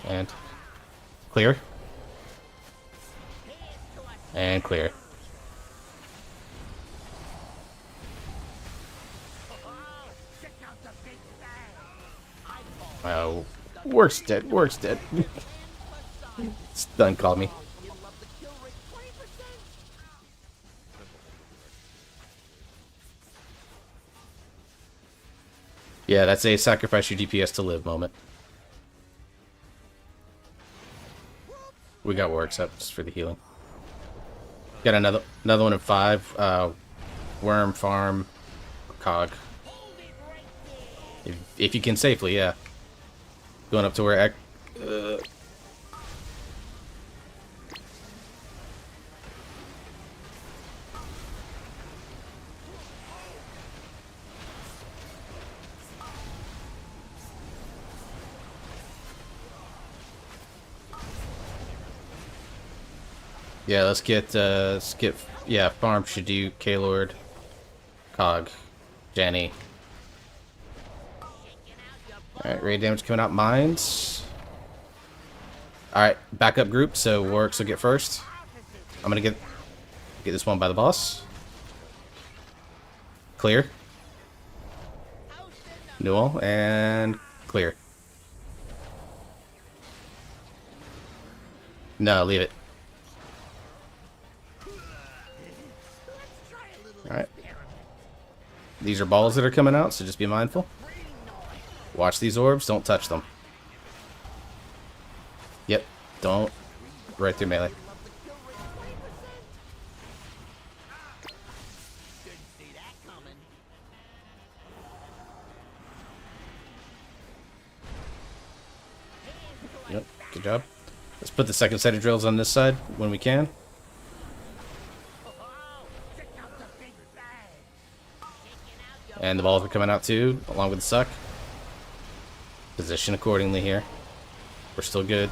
And clear. And clear. Oh, work's dead, work's dead. Stun called me. Yeah, that's a sacrifice your DPS to live moment. We got works up just for the healing. Got another one in 5. Worm farm, cog. If you can safely, yeah. Going up to where yeah, let's get yeah, farm should do K-Lord, Cog, Jenny. Alright, raid damage coming out, mines. Alright, backup group, so Warwick will get first. I'm gonna get this one by the boss. Clear. Newell, and clear. No, leave it. Alright. These are balls that are coming out, so just be mindful. Watch these orbs, don't touch them. Yep, don't. Right through melee. job. Let's put the second set of drills on this side when we can. And the balls are coming out too, along with the suck. Position accordingly here. We're still good.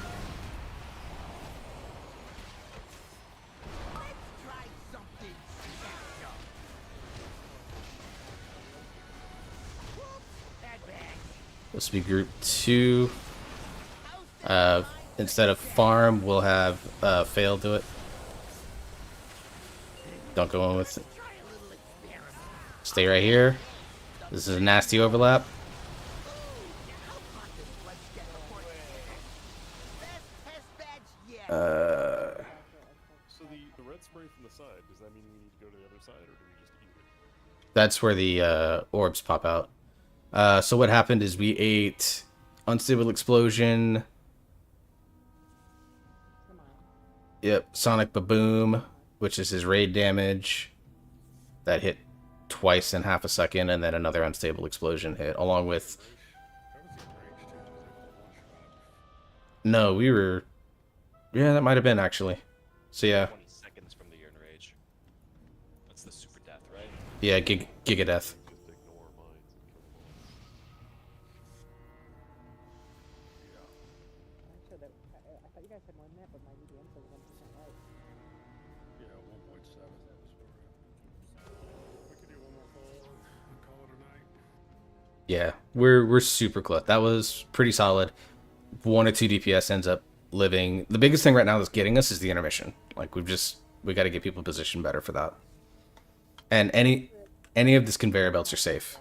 This will be group 2. Instead of farm, we'll have fail do it. Don't go in with it. Stay right here. This is a nasty overlap. So the red spray from the side, does that mean we need to go to the other side, or do we just eat it? That's where the orbs pop out. So what happened is we ate Unstable Explosion. Yep, Sonic Baboom, which is his raid damage. That hit twice in half a second, and then another Unstable Explosion hit, along with... No, we were... Yeah, that might have been, actually. So, yeah. 20 seconds from the Yearn Rage. That's the super death, right? Yeah, Giga Death. I thought you guys had more than that, but my VDM says 1% right. Yeah, 1.7. We could do one more call and call it a night. Yeah, we're super close. That was pretty solid. 1 or 2 DPS ends up living. The biggest thing right now that's getting us is the intermission. Like we got to get people positioned better for that. And any of these conveyor belts are safe.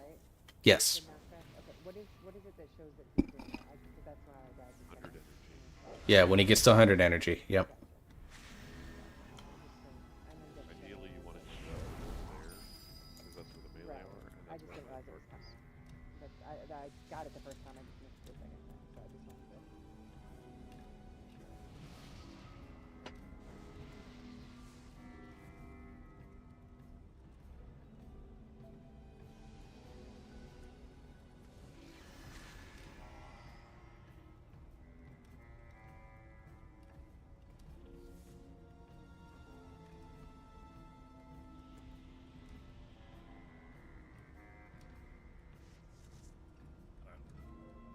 Yes. Okay, what is it that shows that he's doing that? Because that's why I died. 100 energy. Yeah, when he gets to 100 energy. Yep. Ideally, you want to end up there, because that's where the melee Right. are, and I that's just where didn't realize it was coming. But I got it the first time. I just missed it the second time, so I just wanted to.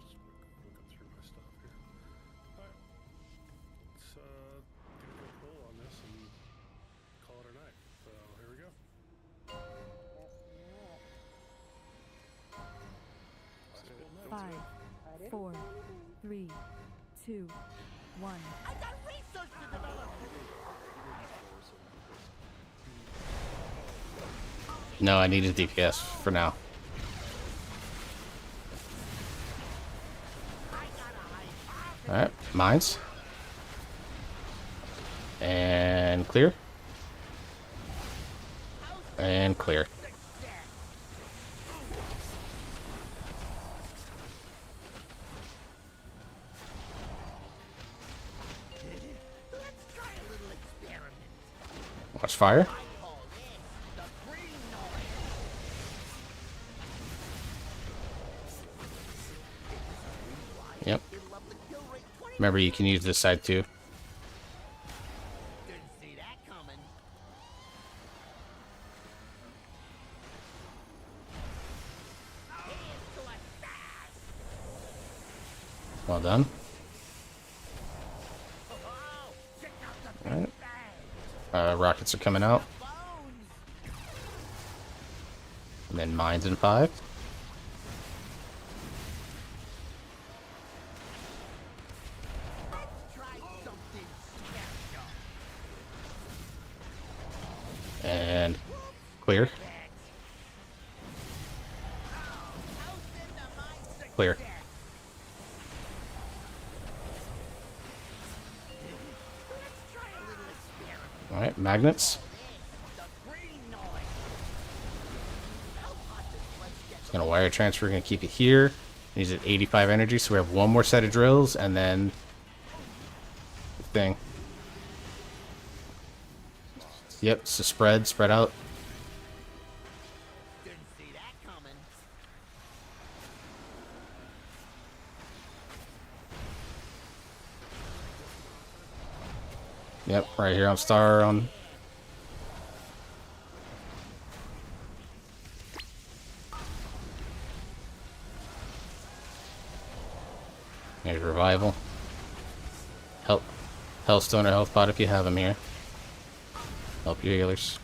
Just looking through my stuff here. Alright. Let's get a good pull on this and call it a night. So here we go. Last pull next. 5, 4, 3, 2, 1. I got research to develop. No, I needed DPS for now. Alright, mines. And clear. And clear. Watch fire. Yep. Remember, you can use this side too. Didn't see that coming. Well done. Alright. Rockets are coming out. And then mines in 5. And clear. Clear. Alright, magnets. Just gonna wire transfer, gonna keep it here. He's at 85 energy, so we have one more set of drills, and then the thing. Yep, so spread out. Didn't see that coming. Yep, right here on star on. There's revival. Help. Hellstone or health pot if you have them here. Help your healers.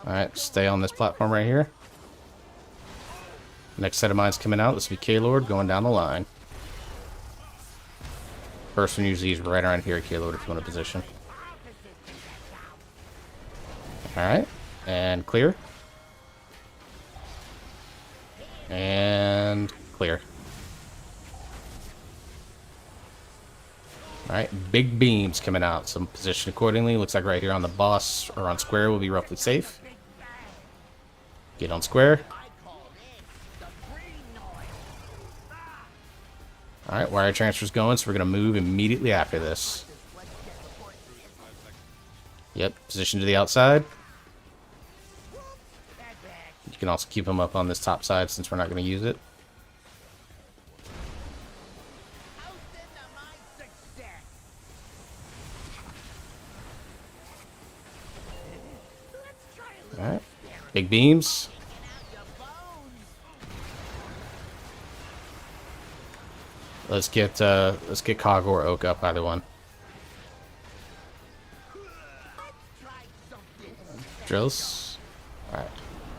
Alright, stay on this platform right here. Next set of mines coming out. This will be K-Lord going down the line. First one usually is right around here, K-Lord, if you want to position. Alright, and clear. And clear. Alright, big beams coming out. Some position accordingly. Looks like right here on the boss or on square will be roughly safe. Get on square. Alright, wire transfer's going, so we're going to move immediately after this. Yep, position to the outside. You can also keep them up on this top side since we're not going to use it. Alright, big beams. Let's get Cog or Oak up, either one. Drills. Alright.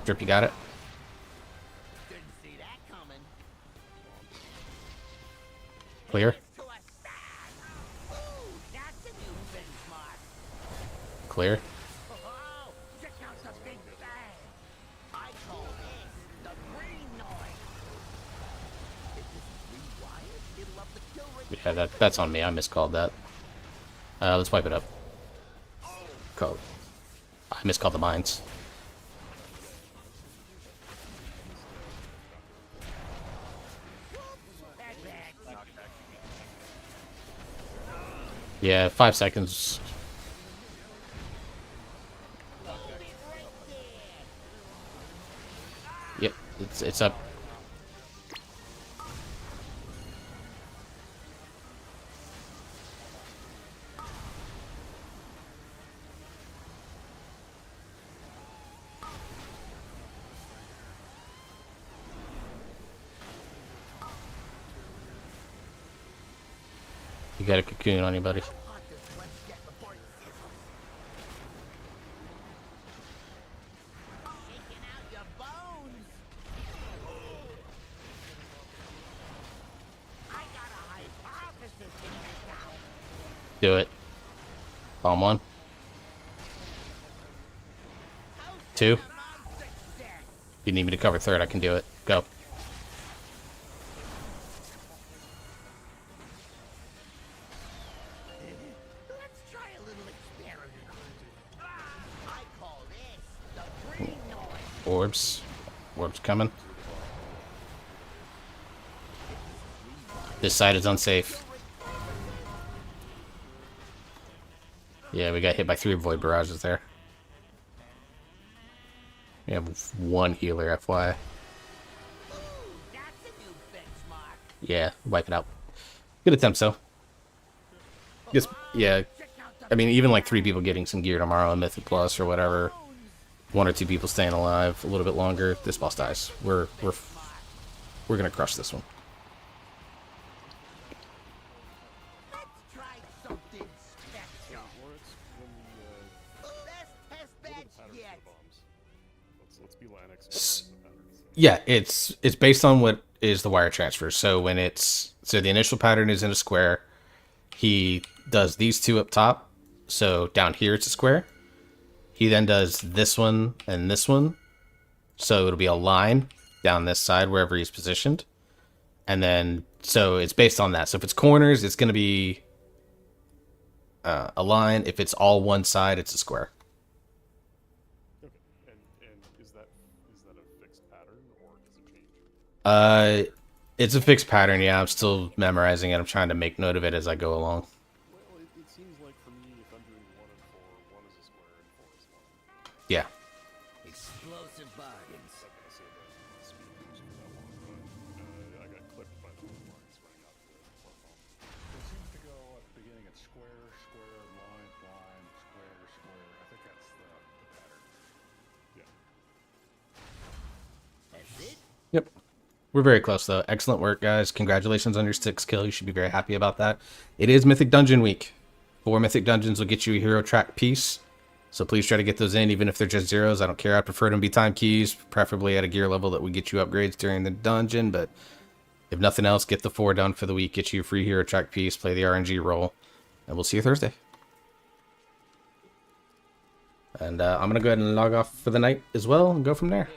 Drip, you got it? Clear. Clear. Yeah, that's on me. I miscalled that. Let's wipe it up. Code. I miscalled the mines. Yeah, 5 seconds. Yep, it's up. You got a cocoon on you, buddy. Do it. Bomb 1. 2. If you need me to cover 3rd, I can do it. Go. Orbs. Orbs coming. This side is unsafe. Yeah, we got hit by 3 void barrages there. We have 1 healer, FYI. Yeah, wipe it out. Good attempt, though. Just, yeah. I mean, even like 3 people getting some gear tomorrow on Mythic Plus or whatever. 1 or 2 people staying alive a little bit longer. This boss dies. We're gonna crush this one. Yeah, it's based on what is the wire transfer. So when the initial pattern is in a square, he does these 2 up top. So down here it's a square. He then does this one and this one. So it'll be a line down this side wherever he's positioned. And then, so it's based on that. So if it's corners, it's going to be a line. If it's all one side, it's a square. Okay. And is that a fixed pattern, or does it change? It's a fixed pattern, yeah. I'm still memorizing it. I'm trying to make note of it as I go along. Well, it seems like for me, if I'm doing 1 and 4, 1 is a square and 4 is a line. Yeah. Explosive bargains. Okay, so Yep. We're very close, though. Excellent work, guys. Congratulations on your Stix kill. You should be very happy about that. It is Mythic Dungeon week. 4 Mythic Dungeons will get you a hero track piece. So please try to get those in, even if they're just zeros. I don't care. I prefer them to be time keys, preferably at a gear level that would get you upgrades during the dungeon. But if nothing else, get the 4 done for the week. Get you a free hero track piece. Play the RNG role. And we'll see you Thursday. And I'm going to go ahead and log off for the night as well and go from there.